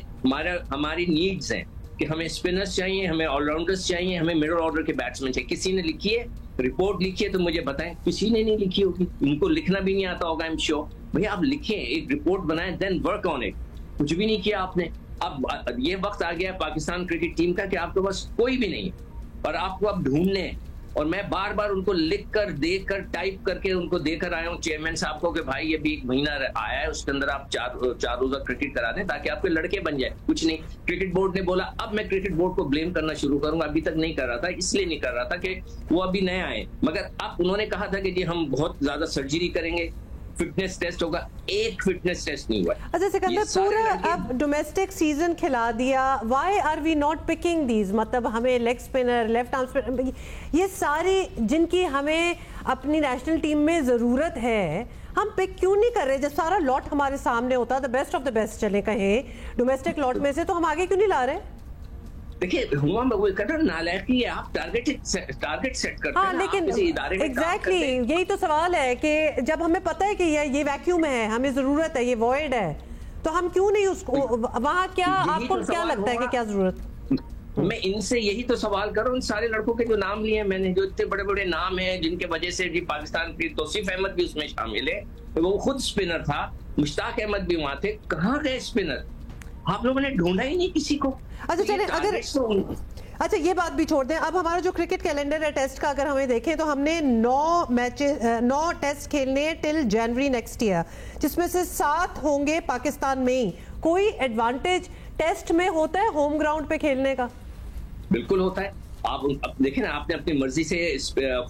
ہماری نیڈز ہیں کہ ہمیں اسپنرز چاہیے, ہمیں آل راؤنڈرز چاہیے, ہمیں مڈل آرڈر کے بیٹسمین چاہیے؟ کسی نے لکھی ہے رپورٹ لکھی ہے تو مجھے بتائیں. کسی نے نہیں لکھی ہوگی, ان کو لکھنا بھی نہیں آتا ہوگا, ایم شیور. بھئی آپ لکھیں, ایک رپورٹ بنائیں, دین ورک آن اٹ. کچھ بھی نہیں کیا آپ نے. اب یہ وقت آ گیا پاکستان کرکٹ ٹیم کا کہ آپ کے پاس کوئی بھی نہیں ہے, اور آپ کو اب ڈھونڈنے ہیں. اور میں بار بار ان کو لکھ کر, دیکھ کر, ٹائپ کر کے ان کو دے کر آیا ہوں چیئرمین صاحب کو کہ بھائی یہ بھی 1 مہینہ آیا ہے, اس کے اندر آپ 4 روزہ کرکٹ کرا دیں تاکہ آپ کے لڑکے بن جائے. کچھ نہیں. کرکٹ بورڈ نے بولا اب میں کرکٹ بورڈ کو بلیم کرنا شروع کروں گا. ابھی تک نہیں کر رہا تھا, اس لیے نہیں کر رہا تھا کہ وہ ابھی نئے آئے. مگر اب انہوں نے کہا تھا کہ جی ہم بہت زیادہ سرجری کریں گے, फिटनेस टेस्ट होगा, एक फिटनेस टेस्ट नहीं हुआ। अच्छा सिकंदर, पूरा अब डोमेस्टिक सीजन खिला दिया, why are we not picking these? मतलब हमें leg spinner, left arm spinner, ये सारी जिनकी हमें अपनी नेशनल टीम में जरूरत है, हम पिक क्यों नहीं कर रहे? जब सारा लॉट हमारे सामने होता, the best of the best चले कहें डोमेस्टिक लॉट में से, तो हम आगे क्यों नहीं ला रहे? देखिए हुआ वो कहते नालायकी है, आप टारगेट सेट करते हैं, लेकिन एग्जैक्टली यही तो सवाल है कि जब हमें पता है कि ये वैक्यूम है, हमें जरूरत है, ये वॉइड है, तो हम क्यों नहीं उसको वहाँ, क्या आपको क्या लगता है कि क्या जरूरत? मैं इनसे यही तो सवाल कर रहा हूँ, उन सारे लड़कों के जो नाम लिए मैंने, जो इतने बड़े बड़े नाम हैं जिनके वजह से जी पाकिस्तान की तौसीफ अहमद भी उसमें शामिल है, वो खुद स्पिनर था, मुश्ताक अहमद भी वहां थे, कहाँ गए स्पिनर? आप लोगों ने ढूंढा ही नहीं किसी को। अच्छा चले, अगर अच्छा ये बात भी छोड़ दें, अब हमारा जो क्रिकेट कैलेंडर है टेस्ट का अगर हमें देखें तो हमने 9 टेस्ट खेलने टिल जनवरी नेक्स्ट ईयर, जिसमें से 7 होंगे पाकिस्तान में ही। कोई एडवांटेज टेस्ट में होता है होम ग्राउंड पे खेलने का? बिल्कुल होता है। आप देखें ना, आपने अपनी मर्जी से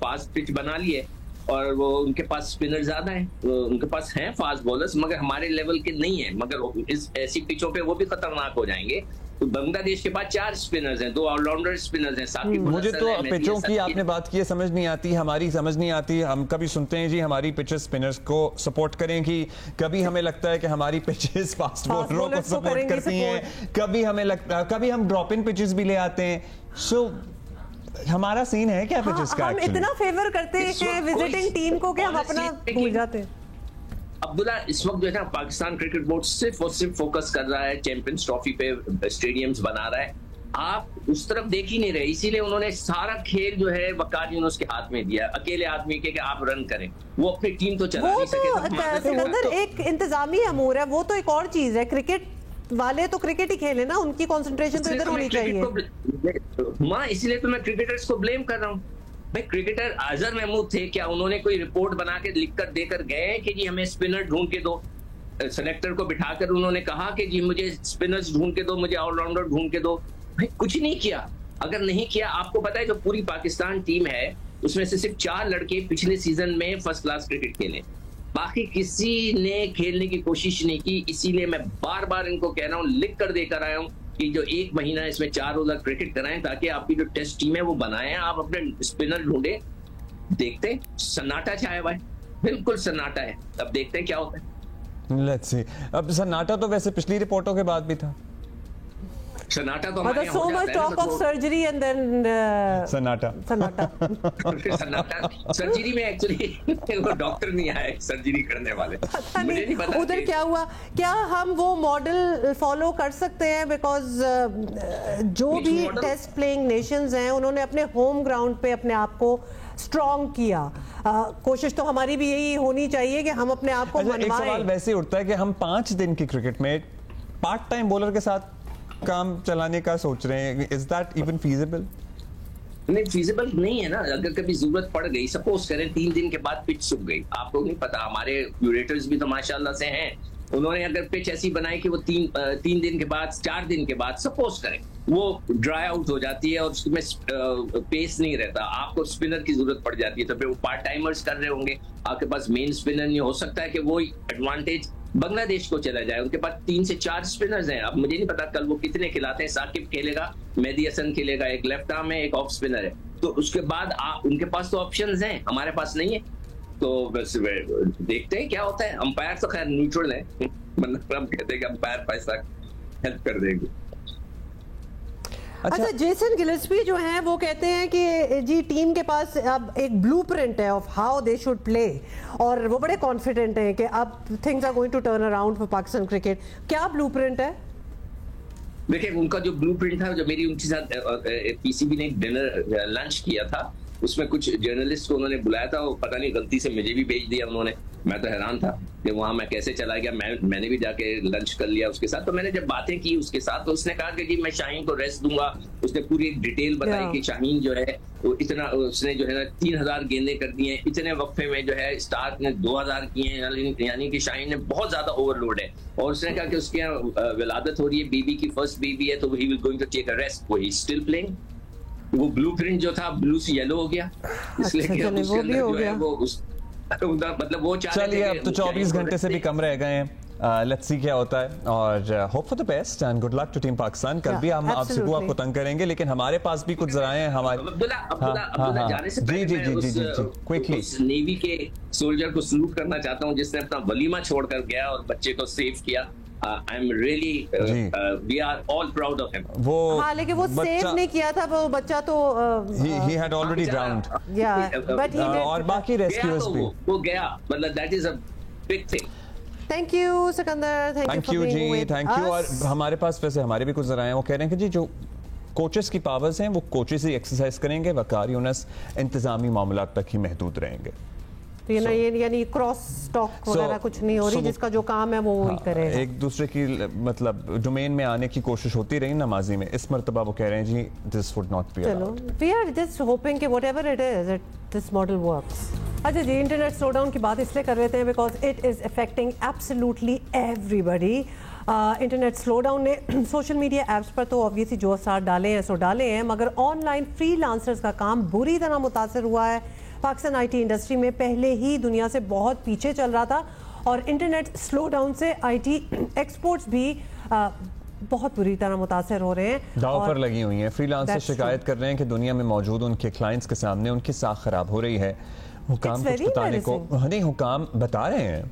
फास्ट पिच बना ली है और वो उनके पास स्पिनर ज्यादा है, उनके पास हैं फास्ट बॉलर्स, मगर हमारे लेवल के नहीं है, मगर इस ऐसी पिचों पे वो भी खतरनाक हो जाएंगे। तो बांग्लादेश के पास 4 स्पिनर्स हैं, 2 ऑलराउंडर स्पिनर्स हैं, साथ ही मुझे तो पिचों की आपने बात की है, समझ नहीं आती, हमारी समझ नहीं आती। हम कभी सुनते हैं जी हमारी पिचेस स्पिनर्स को सपोर्ट करेंगी, कभी हमें लगता है कि हमारी पिचेस फास्ट बॉलरों को सपोर्ट करती हैं, कभी हमें लगता है, कभी हम ड्रॉप इन पिचेस भी ले आते हैं। सो हमारा सीन है क्या पिचेस का? हम इतना फेवर करते हैं कि विजिटिंग टीम को कि हम अपना भूल जाते हैं। अब्दुल्ला, इस वक्त जो है ना पाकिस्तान क्रिकेट बोर्ड सिर्फ और सिर्फ फोकस कर रहा है चैंपियंस ट्रॉफी पे, स्टेडियम्स बना रहा है, आप उस तरफ देख ही नहीं रहे, इसीलिए उन्होंने सारा खेल जो है वकार यूनुस के हाथ में दिया, अकेले आदमी के कि आप रन करें, वो अपनी टीम तो चला नहीं सके। तो एक इंतजामी अमूर है, वो तो एक और चीज है। क्रिकेट वाले तो क्रिकेट ही खेले ना, उनकी कंसंट्रेशन तो इधर होनी चाहिए। मां, इसलिए तो मैं क्रिकेटर्स को ब्लेम कर रहा हूँ। भाई क्रिकेटर अजहर महमूद थे, क्या उन्होंने कोई रिपोर्ट बना के लिख कर देकर गए कि जी हमें स्पिनर ढूंढ के दो? सेलेक्टर को बिठाकर उन्होंने कहा कि जी मुझे स्पिनर्स ढूंढ के दो, मुझे ऑलराउंडर ढूंढ के दो? भाई कुछ नहीं किया। अगर नहीं किया, आपको पता है जो पूरी पाकिस्तान टीम है उसमें से सिर्फ 4 लड़के पिछले सीजन में फर्स्ट क्लास क्रिकेट खेले, बाकी किसी ने खेलने की कोशिश नहीं की। इसीलिए मैं बार बार इनको कह रहा हूँ, लिख कर देकर आया हूँ कि जो 1 महीना इसमें 4 रोजा क्रिकेट कराएं, ताकि आपकी जो टेस्ट टीम है वो बनाएं, आप अपने स्पिनर ढूंढे। देखते सन्नाटा छाया हुआ है, बिल्कुल सन्नाटा है, अब देखते हैं क्या होता है। Let's see. अब सन्नाटा तो वैसे पिछली रिपोर्टों के बाद भी था। सन्नाटा तो हमारे so much talk of surgery and then सन्नाटा सर्जरी में एक्चुअली वो डॉक्टर नहीं आए सर्जरी करने वाले, मुझे नहीं पता उधर क्या हुआ। क्या हम वो मॉडल फॉलो कर सकते हैं? बिकॉज जो भी टेस्ट प्लेइंग नेशंस हैं उन्होंने अपने होम ग्राउंड पे अपने आप को स्ट्रॉन्ग किया। कोशिश तो हमारी भी यही होनी चाहिए कि हम अपने आप को मनवाएं। एक सवाल वैसे उठता है कि हम 5 दिन की क्रिकेट में पार्ट टाइम बॉलर के साथ काम चलाने का सोच रहे हैं, इज दैट इवन फीजिबल? नहीं, फीजिबल नहीं है ना। अगर कभी जरूरत पड़ गई, सपोज करें 3 दिन के बाद पिच सूख गई, आपको नहीं पता, हमारे क्यूरेटर्स भी तो माशाल्लाह से हैं, उन्होंने अगर पिच ऐसी बनाई कि वो 3 दिन के बाद, 4 दिन के बाद सपोज करें वो ड्राई आउट हो जाती है और उसमें पेस नहीं रहता, आपको स्पिनर की जरूरत पड़ जाती है, तो फिर वो पार्ट टाइमर्स कर रहे होंगे, आपके पास मेन स्पिनर नहीं हो सकता है कि वो एडवांटेज बांग्लादेश को चला जाए। उनके पास 3 से 4 स्पिनर्स हैं। अब मुझे नहीं पता कल वो कितने खिलाते हैं। साकिब खेलेगा, मेहदी हसन खेलेगा, एक लेफ्ट आर्म है, एक ऑफ स्पिनर है, तो उसके बाद उनके पास तो ऑप्शंस हैं, हमारे पास नहीं है। तो बस देखते हैं क्या होता है। अंपायर तो खैर न्यूट्रल है, मतलब हम कहते हैं कि अंपायर पैसा हेल्प कर देंगे। अच्छा, जेसन गिलेस्पी जो हैं वो कहते हैं कि जी टीम के पास अब एक ब्लूप्रिंट है of how they should play, और वो बड़े कॉन्फिडेंट हैं कि अब things are going to turn around for Pakistan cricket. क्या ब्लूप्रिंट है? देखिए, उनका जो ब्लूप्रिंट था, जो मेरी उनके साथ पीसीबी ने डिनर लंच किया था, उसमें कुछ जर्नलिस्ट को उन्होंने बुलाया था, वो पता नहीं गलती से मुझे भी भेज दिया उन्होंने। मैं तो हैरान था कि वहां मैं कैसे चला गया। मैंने भी जाके लंच कर लिया उसके साथ। तो मैंने जब बातें की उसके साथ, तो उसने कहा कि जी मैं शाहीन को रेस्ट दूंगा। उसने पूरी डिटेल बताई कि शाहीन जो है वो इतना, उसने जो है ना 3000 गेंदे कर दी हैं, इतने वक्फे में जो है स्टार्क ने 2000 किए हैं, यानी कि शाहीन ने बहुत ज्यादा ओवरलोड है। और उसने कहा कि उसके यहाँ विलादत हो रही है, बीबी की फर्स्ट बीबी है, तो he will going to take a rest. वो ही स्टिल प्लेइंग। वो ब्लूप्रिंट जो था ब्लू से येलो हो गया, इसलिए कि उसके अंदर जो है वो मतलब वो चलिए अब तो 24 घंटे से भी कम रह गए हैं, लेट्स सी क्या होता है, और hope for the best and good luck to team Pakistan. कल भी हम आपसे आपको तंग करेंगे, लेकिन हमारे पास भी कुछ जराए हैं हमारे। जी क्विकली नेवी के सोल्जर को सलूट करना चाहता हूँ जिसने अपना वलीमा छोड़कर गया और बच्चे को सेव किया। I am really we are all proud of him. वो हाँ, लेकिन वो सेव नहीं किया था, वो बच्चा तो he had already drowned. Yeah, but he did. और बाकी रेस्क्यूअर्स भी वो गया, मतलब that is a big thing. Thank you Sikandar, thank you ji, thank you. और हमारे पास वैसे हमारे भी कुछ जराए हैं, वो कह रहे हैं कि जी जो कोचेस की पावर्स हैं वो कोचेस ही एक्सरसाइज करेंगे, वकार यूनस इंतजामी मामलात तक ही महदूद रहेंगे। तो ये यानी क्रॉस टॉक वगैरह कुछ नहीं हो रही, जिसका जो काम है वो वही करेगा। एक दूसरे की मतलब डोमेन में आने की कोशिश होती रही ना माजी में, इस मर्तबा वो कह रहे हैं जी this would not be allowed. We are just hoping कि whatever it is this model works. अच्छा जी, इंटरनेट स्लो डाउन की बात इसलिए कर लेते हैं because it is affecting absolutely everybody. Internet slow down ने सोशल मीडिया एप्स पर तो ऑब्वियसली जो असर डाले हैं सो डाले हैं, मगर ऑनलाइन फ्रीलांसर्स का काम बुरी तरह मुतासर हुआ है। पाकिस्तान आईटी इंडस्ट्री में पहले ही दुनिया से बहुत पीछे चल रहा था और इंटरनेट स्लो डाउन से आईटी एक्सपोर्ट्स भी बहुत बुरी तरह मुतासर हो रहे हैं। दाव पर लगी हुई हैं। फ्रीलांसर शिकायत कर रहे हैं कि दुनिया में मौजूद उनके क्लाइंट्स के सामने उनकी साख खराब हो रही है। हुकाम कुछ बताने को नहीं, हुकाम बता रहे हैं,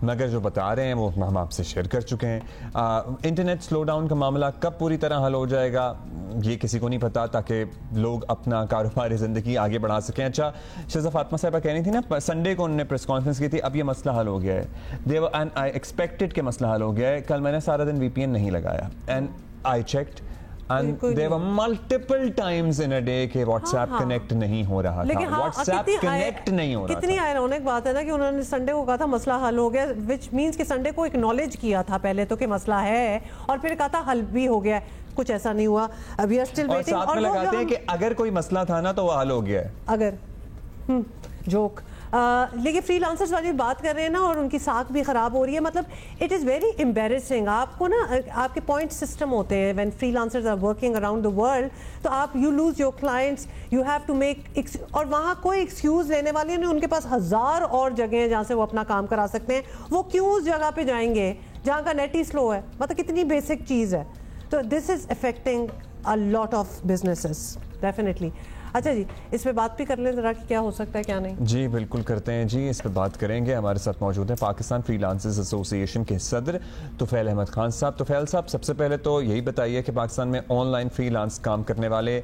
मगर जो बता रहे हैं वो हम आपसे शेयर कर चुके हैं। इंटरनेट स्लो डाउन का मामला कब पूरी तरह हल हो जाएगा ये किसी को नहीं पता, ताकि लोग अपना कारोबारी ज़िंदगी आगे बढ़ा सकें। अच्छा, शहज़ा फातिमा साहिबा कह रही थी ना, संडे को उन्होंने प्रेस कॉन्फ्रेंस की थी, अब ये मसला हल हो गया है। एंड आई एक्सपेक्टेड कि मसला हल हो गया है। कल मैंने सारा दिन VPN नहीं लगाया and I checked and there were multiple times in a day कि WhatsApp कनेक्ट नहीं हो रहा था, WhatsApp कनेक्ट नहीं हो रहा था। कितनी आयरॉनिक बात है ना कि उन्होंने संडे को कहा था मसला हल हो गया, which means कि संडे को एक्नॉलेज किया था पहले तो कि मसला है, और फिर कहा था हल भी हो गया। कुछ ऐसा नहीं हुआ, अभी आर स्टिल वेटिंग। और साथ में लगाते हैं कि अगर कोई मसला था ना तो वो हल हो गया है। अगर जोक लेकिन फ्रीलांसर्स वाली बात कर रहे हैं ना, और उनकी साख भी ख़राब हो रही है। मतलब इट इज़ वेरी एम्बेरसिंग। आपको ना आपके पॉइंट सिस्टम होते हैं when freelancers are working around the world, तो आप you lose your clients, you have to make, और वहाँ कोई एक्सक्यूज़ लेने वाले नहीं, उनके पास 1000 और जगह हैं जहाँ से वो अपना काम करा सकते हैं। वो क्यों उस जगह पे जाएंगे जहाँ का नेट ही स्लो है? मतलब कितनी बेसिक चीज़ है। तो this is affecting a lot of businesses definitely. अच्छा जी, इस पे बात भी कर लें ज़रा कि क्या हो सकता है क्या नहीं। जी बिल्कुल करते हैं जी, इस पे बात करेंगे। हमारे साथ मौजूद हैं पाकिस्तान फ्रीलांसर्स एसोसिएशन के सदर तुफैल अहमद खान साहब। तुफैल साहब, सबसे पहले तो यही बताइए कि पाकिस्तान में ऑनलाइन फ्रीलांस काम करने वाले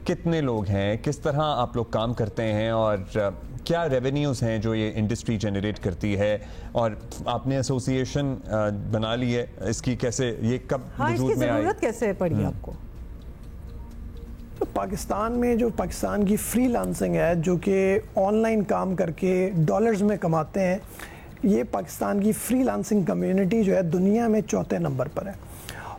कितने लोग हैं, किस तरह आप लोग काम करते हैं, और क्या रेवेन्यूज़ हैं जो ये इंडस्ट्री जनरेट करती है, और आपने एसोसिएशन बना ली है, इसकी कैसे, ये कब वजूद में आई, ज़रूरत कैसे पड़ी आपको? तो पाकिस्तान में जो पाकिस्तान की फ्रीलांसिंग है, जो कि ऑनलाइन काम करके डॉलर्स में कमाते हैं, ये पाकिस्तान की फ्रीलांसिंग कम्युनिटी जो है दुनिया में 4थे नंबर पर है,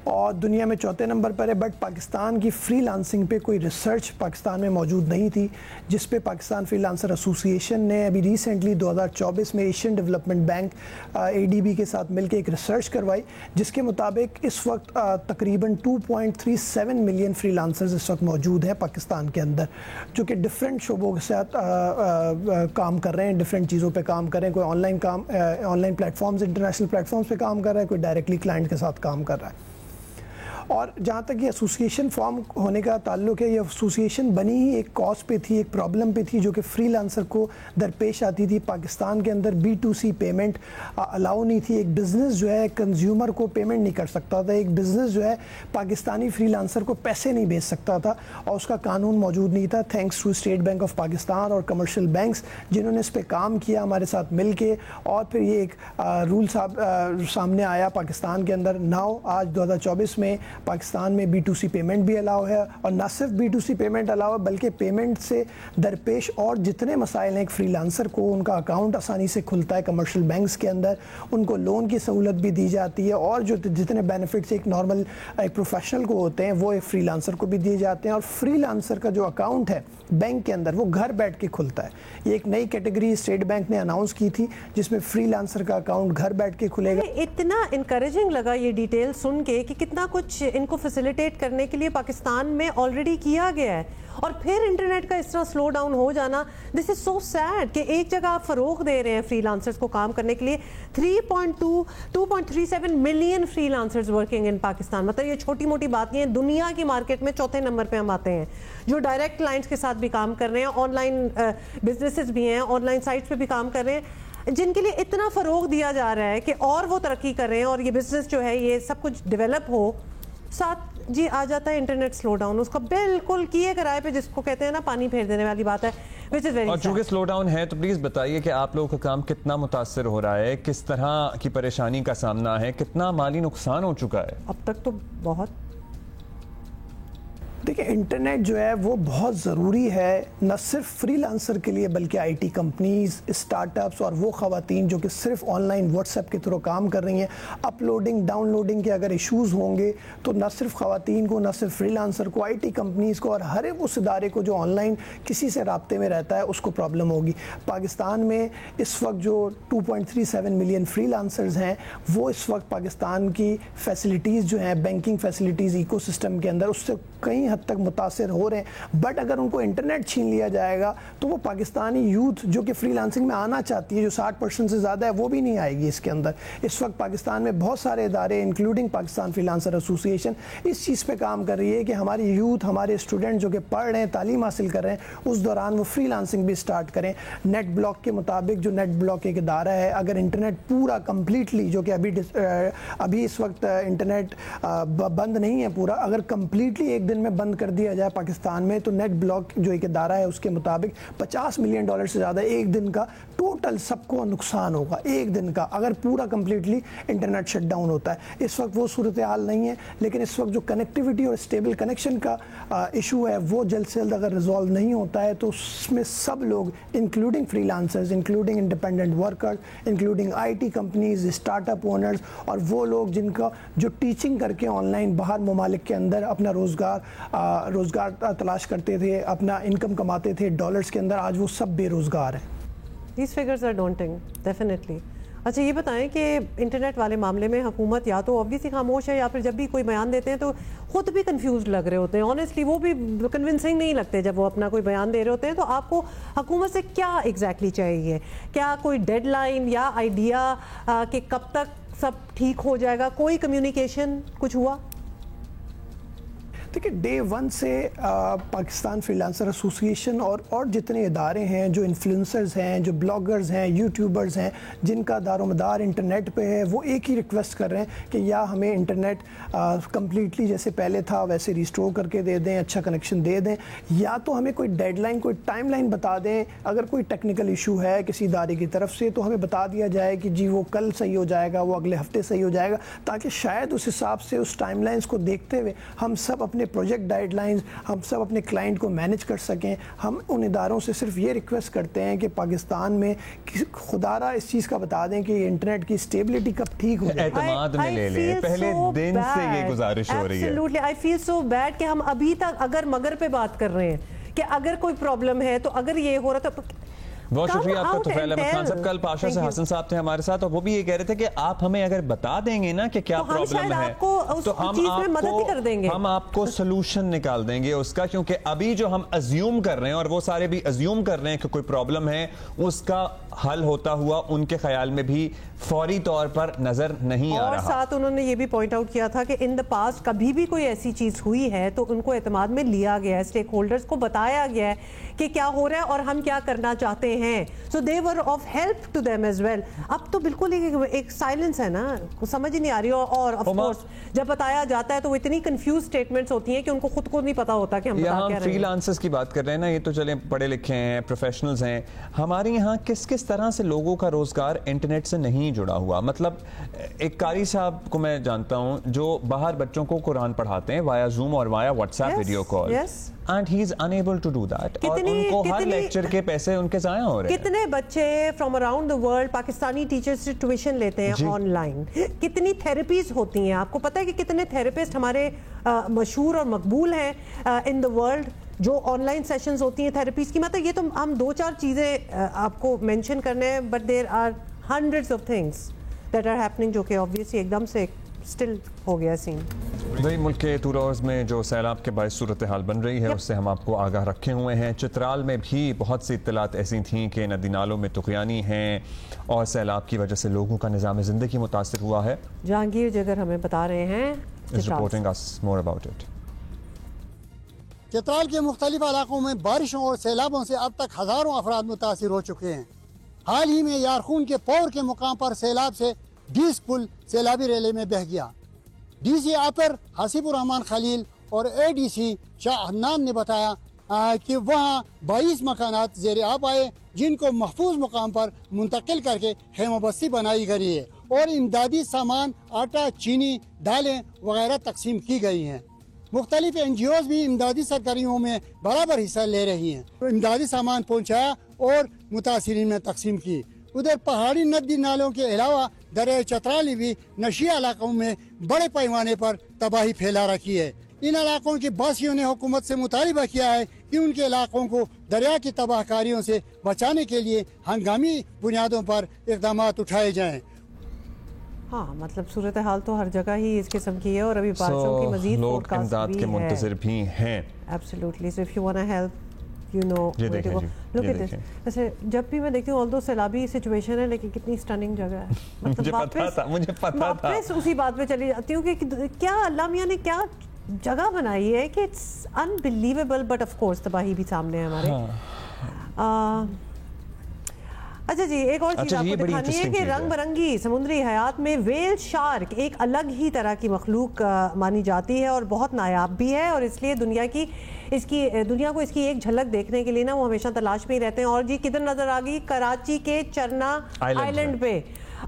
और दुनिया में 4थे नंबर पर है। बट पाकिस्तान की फ्रीलांसिंग पे कोई रिसर्च पाकिस्तान में मौजूद नहीं थी, जिस पे पाकिस्तान फ्रीलांसर एसोसिएशन ने अभी रिसेंटली 2024 में एशियन डेवलपमेंट बैंक ADB के साथ मिलकर एक रिसर्च करवाई, जिसके मुताबिक इस वक्त तकरीबन 2.37 मिलियन फ्रीलांसर्स इस वक्त मौजूद हैं पाकिस्तान के अंदर, जो कि डिफरेंट शोबों के साथ काम कर रहे हैं, डिफरेंट चीज़ों पे काम कर रहे हैं। कोई ऑनलाइन प्लेटफॉर्म्स, इंटरनेशनल प्लेटफॉर्म्स पे काम कर रहा है, कोई डायरेक्टली क्लाइंट के साथ काम कर रहा है। और जहाँ तक ये एसोसिएशन फॉर्म होने का ताल्लुक है, ये एसोसिएशन बनी ही एक कॉज पे थी, एक प्रॉब्लम पे थी, जो कि फ्रीलांसर को दरपेश आती थी। पाकिस्तान के अंदर B2C पेमेंट अलाउ नहीं थी। एक बिज़नेस जो है कंज्यूमर को पेमेंट नहीं कर सकता था, एक बिज़नेस जो है पाकिस्तानी फ्रीलांसर को पैसे नहीं भेज सकता था, और उसका कानून मौजूद नहीं था। थैंक्स टू स्टेट बैंक ऑफ पाकिस्तान और कमर्शियल बैंक्स, जिन्होंने इस पर काम किया हमारे साथ मिल के, और फिर ये एक रूल सामने आया पाकिस्तान के अंदर। नाउ आज 2024 में पाकिस्तान में B2C पेमेंट भी अलाउ है, और न सिर्फ B2C पेमेंट अलाउ है, बल्कि पेमेंट से दरपेश और जितने मसाइल हैं, एक फ्रीलांसर को उनका अकाउंट आसानी से खुलता है कमर्शियल बैंक्स के अंदर, उनको लोन की सहूलत भी दी जाती है, और जो जितने बेनिफिट्स एक नॉर्मल एक प्रोफेशनल को होते हैं वो एक फ्रीलांसर को भी दिए जाते हैं। और फ्रीलांसर का जो अकाउंट है बैंक के अंदर वो घर बैठ के खुलता है। ये एक नई कैटेगरी स्टेट बैंक ने अनाउंस की थी, जिसमें फ्रीलांसर का अकाउंट घर बैठ के खुलेगा। इतना इनकरेजिंग लगा ये डिटेल सुन के कि कितना कुछ ان کو فیسیلیٹیٹ کرنے کے لیے پاکستان میں آلریڈی کیا گیا ہے, اور پھر انٹرنیٹ کا اس طرح سلو ڈاؤن ہو جانا, دس از سو سیڈ کہ ایک جگہ آپ فروغ دے رہے ہیں فری لانسرز کو کام کرنے کے لیے. 2.37 million free lancers working in Pakistan, مطلب یہ چھوٹی موٹی بات نہیں ہے. دنیا کی مارکیٹ میں چوتھے نمبر پہ ہم آتے ہیں, جو ڈائریکٹ کلائنٹس کے ساتھ بھی کام کر رہے ہیں, آن لائن بزنسز بھی ہیں, آن لائن سائٹس پہ بھی کام کر رہے ہیں, جن کے لیے اتنا فروغ دیا جا رہا ہے کہ اور وہ ترقی کر رہے ہیں اور یہ بزنس جو ہے یہ سب کچھ ڈیولپ ہو. ساتھ جی آ جاتا ہے انٹرنیٹ سلو ڈاؤن, اس کا بالکل کیے کرائے پہ, جس کو کہتے ہیں نا پانی پھیر دینے والی بات ہے. اور چونکہ سلو ڈاؤن ہے تو پلیز بتائیے کہ آپ لوگوں کا کام کتنا متاثر ہو رہا ہے, کس طرح کی پریشانی کا سامنا ہے, کتنا مالی نقصان ہو چکا ہے اب تک؟ تو بہت. دیکھیں انٹرنیٹ جو ہے وہ بہت ضروری ہے, نہ صرف فری لانسر کے لیے بلکہ I T companies, start ups اور وہ خواتین جو کہ صرف آن لائن واٹس ایپ کے تھرو کام کر رہی ہیں. اپلوڈنگ ڈاؤن لوڈنگ کے اگر ایشوز ہوں گے تو نہ صرف خواتین کو, نہ صرف فری لانسر کو, آئی ٹی کمپنیز کو اور ہر ایک اس ادارے کو جو آن لائن کسی سے رابطے میں رہتا ہے اس کو پرابلم ہوگی. پاکستان میں اس وقت جو 2.37 ملین فری لانسرز ہیں وہ اس وقت پاکستان کی فیسلٹیز جو ہیں بینکنگ فیسلٹیز ایکو سسٹم کے اندر اس سے کئی حد تک متاثر ہو رہے ہیں. بٹ اگر ان کو انٹرنیٹ چھین لیا جائے گا تو وہ پاکستانی یوتھ جو کہ فری لانسنگ میں آنا چاہتی ہے, جو 60% سے زیادہ ہے, وہ بھی نہیں آئے گی اس کے اندر. اس وقت پاکستان میں بہت سارے ادارے انکلوڈنگ پاکستان فری لانسر ایسوسی ایشن اس چیز پہ کام کر رہی ہے کہ ہماری یوتھ, ہمارے اسٹوڈنٹ جو کہ پڑھ رہے ہیں, تعلیم حاصل کر رہے ہیں, اس دوران وہ فری لانسنگ بھی اسٹارٹ کریں. نیٹ بلاک کے مطابق, جو نیٹ بلاک ایک ادارہ ہے, اگر انٹرنیٹ پورا کمپلیٹلی, جو کہ ابھی اس وقت انٹرنیٹ بند نہیں ہے پورا, اگر کمپلیٹلی ایک دن میں بند کر دیا جائے پاکستان میں تو نیٹ بلاک جو ایک ادارہ ہے اس کے مطابق $50 ملین سے زیادہ ایک دن کا ٹوٹل سب کو نقصان ہوگا ایک دن کا, اگر پورا کمپلیٹلی انٹرنیٹ شٹ ڈاؤن ہوتا ہے. اس وقت وہ صورتحال نہیں ہے, لیکن اس وقت جو کنیکٹیوٹی اور اسٹیبل کنیکشن کا ایشو ہے وہ جلد سے جلد اگر ریزالو نہیں ہوتا ہے تو اس میں سب لوگ including free lancers, including independent workers, including I T companies, start up owners اور وہ لوگ جن کا جو ٹیچنگ کر کے آن لائن باہر ممالک کے اندر اپنا روزگار تلاش کرتے تھے, اپنا انکم کماتے تھے ڈالرز کے اندر, آج وہ سب بے روزگار ہیں. These figures are daunting, definitely. اچھا یہ بتائیں کہ انٹرنیٹ والے معاملے میں حکومت یا تو obviously خاموش ہے یا پھر جب بھی کوئی بیان دیتے ہیں تو خود بھی کنفیوزڈ لگ رہے ہوتے ہیں. آنیسٹلی وہ بھی کنونسنگ نہیں لگتے جب وہ اپنا کوئی بیان دے رہے ہوتے ہیں. تو آپ کو حکومت سے کیا ایگزیکٹلی چاہیے؟ کیا کوئی ڈیڈ لائن یا آئیڈیا کہ کب تک سب ٹھیک ہو جائے گا؟ کوئی کمیونیکیشن کچھ ہوا؟ دیکھیں ڈے ون سے پاکستان فری لانسر ایسوسی ایشن اور جتنے ادارے ہیں جو انفلوئنسرز ہیں, جو بلاگرز ہیں, یوٹیوبرز ہیں, جن کا دار و مدار انٹرنیٹ پہ ہے, وہ ایک ہی ریکویسٹ کر رہے ہیں کہ یا ہمیں انٹرنیٹ کمپلیٹلی جیسے پہلے تھا ویسے ریسٹور کر کے دے دیں, اچھا کنیکشن دے دیں, یا تو ہمیں کوئی ڈیڈ لائن, کوئی ٹائم لائن بتا دیں. اگر کوئی ٹیکنیکل ایشو ہے کسی ادارے کی طرف سے تو ہمیں بتا دیا جائے کہ جی وہ کل صحیح ہو جائے گا, وہ اگلے ہفتے صحیح ہو جائے گا, تاکہ شاید اس حساب سے اس ٹائم لائنز کو دیکھتے ہوئے ہم سب اپنے پروجیکٹ ڈائیڈ لائنز, ہم سب اپنے کلائنٹ کو مینیج کر سکیں. ہم ان اداروں سے صرف یہ ریکویسٹ کرتے ہیں کہ پاکستان میں خدا را اس چیز کا بتا دیں کہ انٹرنیٹ کی اسٹیبلٹی کب ٹھیک ہو جائے. اعتماد میں لے لیں, پہلے دن سے یہ گزارش ہو رہی ہے. Absolutely, I feel so bad کہ ہم ابھی تک اگر مگر پہ بات کر رہے ہیں کہ اگر کوئی پرابلم ہے تو اگر یہ ہو رہا تو. بہت شکریہ آپ کا طفیل احمد خان صاحب. کل پاشا سے حسن صاحب تھے ہمارے ساتھ اور وہ بھی یہ کہہ رہے تھے کہ آپ ہمیں اگر بتا دیں گے نا کہ کیا پرابلم ہے تو ہم آپ کو سلوشن نکال دیں گے اس کا, کیونکہ ابھی جو ہم ازیوم کر رہے ہیں اور وہ سارے بھی ازیوم کر رہے ہیں کہ کوئی پرابلم ہے, اس کا حل ہوتا ہوا ان کے خیال میں بھی فوری طور پر نظر نہیں آ رہا. اور ساتھ انہوں نے یہ بھی پوائنٹ آؤٹ کیا تھا کہ ان دا پاسٹ کبھی بھی کوئی ایسی چیز ہوئی ہے تو ان کو اعتماد میں لیا گیا ہے, اسٹیک ہولڈرز کو بتایا گیا ہے کہ کیا ہو رہا ہے اور ہم کیا کرنا چاہتے ہیں. So they were of help to them as well. اب تو بالکل ایک سائلنس ہے نا, سمجھ ہی نہیں آ رہی. اور آف کورس جب بتایا جاتا ہے تو وہ اتنی کنفیوز سٹیٹمنٹس ہوتی ہیں کہ ان کو خود کو نہیں پتا ہوتا کہ ہم بتا کیا رہے ہیں. فری لانسرز کی بات کر رہے ہیں نا, یہ تو چلیں پڑھے لکھے ہیں, پروفیشنلز ہیں. ہمارے یہاں کس طرح سے لوگوں کا روزگار انٹرنیٹ سے نہیں جڑا ہوا؟ مطلب ایک قاری صاحب کو میں جانتا ہوں جو باہر بچوں کو قرآن پڑھاتے ہیں وایا زوم اور وایا واٹس ایپ ویڈیو کال, and he is unable to do that. اور ان کو ہر لیکچر کے پیسے ان کے ضائع ہو رہے ہیں. کتنے بچے from around the world Pakistani teachers سے ٹیوشن لیتے ہیں آن لائن, کتنی تھراپیز ہوتی ہیں. آپ کو پتہ ہے کہ کتنے تھراپسٹ ہمارے مشہور اور مقبول ہیں ان دا ورلڈ جو آن لائن سیشنز ہوتی ہیں تھراپیز کی. مطلب یہ تو ہم 2-4 چیزیں آپ کو مینشن کرنے ہیں, but there are hundreds of things that are happening جو کہ obviously ایک دم سے اسٹل ہو گیا سین. वही मुल्क के तुरौज़ में जो सैलाब के बायस सूरत हाल बन रही है उससे हम आपको आगाह रखे हुए हैं। चित्राल में भी बहुत सी इत्तलात ऐसी थीं कि नदी नालों में तुग़यानी हैं और सैलाब की वजह से लोगों का निज़ाम ज़िंदगी मुतासिर हुआ है। जहांगीर जगर हमें बता रहे हैं, इस reporting us more about it. Chitral के मुख्तलिफ इलाकों में बारिशों और सैलाबों से अब तक हज़ारों अफराद मुतासिर हो चुके हैं। हाल ही में यारखून के पौर के मुकाम पर सैलाब से 20 पुल सैलाबी रेले में बह गया। DC आतर हसीबुर रहमान खलील और ADC शाह हन्नान ने बताया कि वहाँ 22 मकानात ज़ेर आब आए, जिनको महफूज मुकाम पर मुंतकिल करके खेमा बस्ती बनाई गई है और इमदादी सामान आटा, चीनी, दालें वगैरह तकसीम की गई हैं। मुख्तलिफ NGOs भी इमदादी सरगर्मियों में बराबर हिस्सा ले रही हैं। इमदादी सामान पहुँचाया और मुतासिरीन में तकसीम की। उधर पहाड़ी नदी नालों के अलावा दरिया चतराली भी नशिया इलाकों में बड़े पैमाने पर तबाही फैला रखी है। इन इलाकों के बासियों ने हुकूमत से मुतालिबा किया है कि उनके इलाकों को दरिया की तबाहकारियों से बचाने के लिए हंगामी बुनियादों पर इक़दाम उठाए जाएं। हाँ, मतलब सूरत हाल तो हर जगह ही इस किस्म की है और अभी बारिशों की मज़ीद लोग इमदाद के मुंतज़िर भी हैं। Absolutely. So if you want to help, you know where to go. Look at this. वैसे जब भी मैं देखती हूँ, ऑल्दो सैलाबी सिचुएशन है, लेकिन कितनी स्टनिंग जगह है। मुझे पता था। वापस उसी बात पे चली जाती हूँ कि क्या अल्लाह मियाँ ने क्या जगह बनाई है कि it's unbelievable, but of course तबाही भी सामने है हमारे। अच्छा जी, एक और चीज़ आपको दिखानी है कि रंग बिरंगी समुद्री हयात में वेल शार्क एक अलग ही तरह की मखलूक मानी जाती है और बहुत नायाब भी है, और इसलिए दुनिया को इसकी एक झलक देखने के लिए ना वो हमेशा तलाश में ही रहते हैं। और जी किधर नजर आ गई? कराची के चरना आइलैंड पे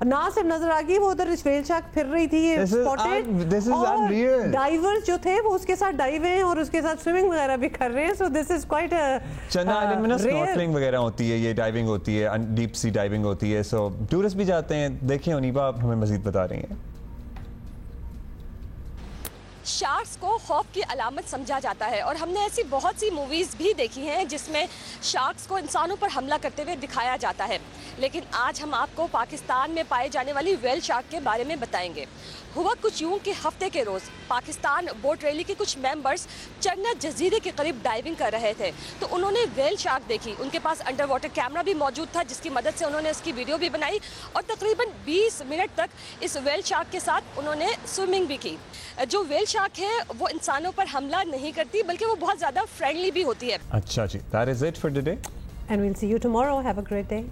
ना सिर्फ नजर आ गई, वो उधर वेल शार्क फिर रही थी स्पॉटेड, और डाइवर्स जो थे वो उसके साथ डाइव हैं और उसके साथ स्विमिंग वगैरह भी कर रहे हैं। सो दिस इज क्वाइट चन्ना आइलैंड में ना स्नॉर्कलिंग वगैरह होती है, ये डाइविंग होती है, डीप सी डाइविंग होती है। सो टूरिस्ट भी जाते हैं। देखिए अनीबा हमें मजीद बता रही हैं। शार्क्स को खौफ की अलामत समझा जाता है और हमने ऐसी बहुत सी मूवीज़ भी देखी हैं जिसमें शार्क्स को इंसानों पर हमला करते हुए दिखाया जाता है, लेकिन आज हम आपको पाकिस्तान में पाए जाने वाली वेल शार्क के बारे में बताएंगे। हुआ कुछ यूं कि हफ्ते के रोज़ पाकिस्तान बोट रैली के कुछ मेंबर्स चन्ना जजीरे के करीब डाइविंग कर रहे थे, तो उन्होंने वेल शार्क देखी। उनके पास अंडर वाटर कैमरा भी मौजूद था, जिसकी मदद से उन्होंने उसकी वीडियो भी बनाई और तकरीबन 20 मिनट तक इस वेल शार्क के साथ उन्होंने स्विमिंग भी की। जो वेल शार्क है वो इंसानों पर हमला नहीं करती, बल्कि वो बहुत ज़्यादा फ्रेंडली भी होती है। अच्छा जी, that is it for today. And we'll see you tomorrow. Have a great day.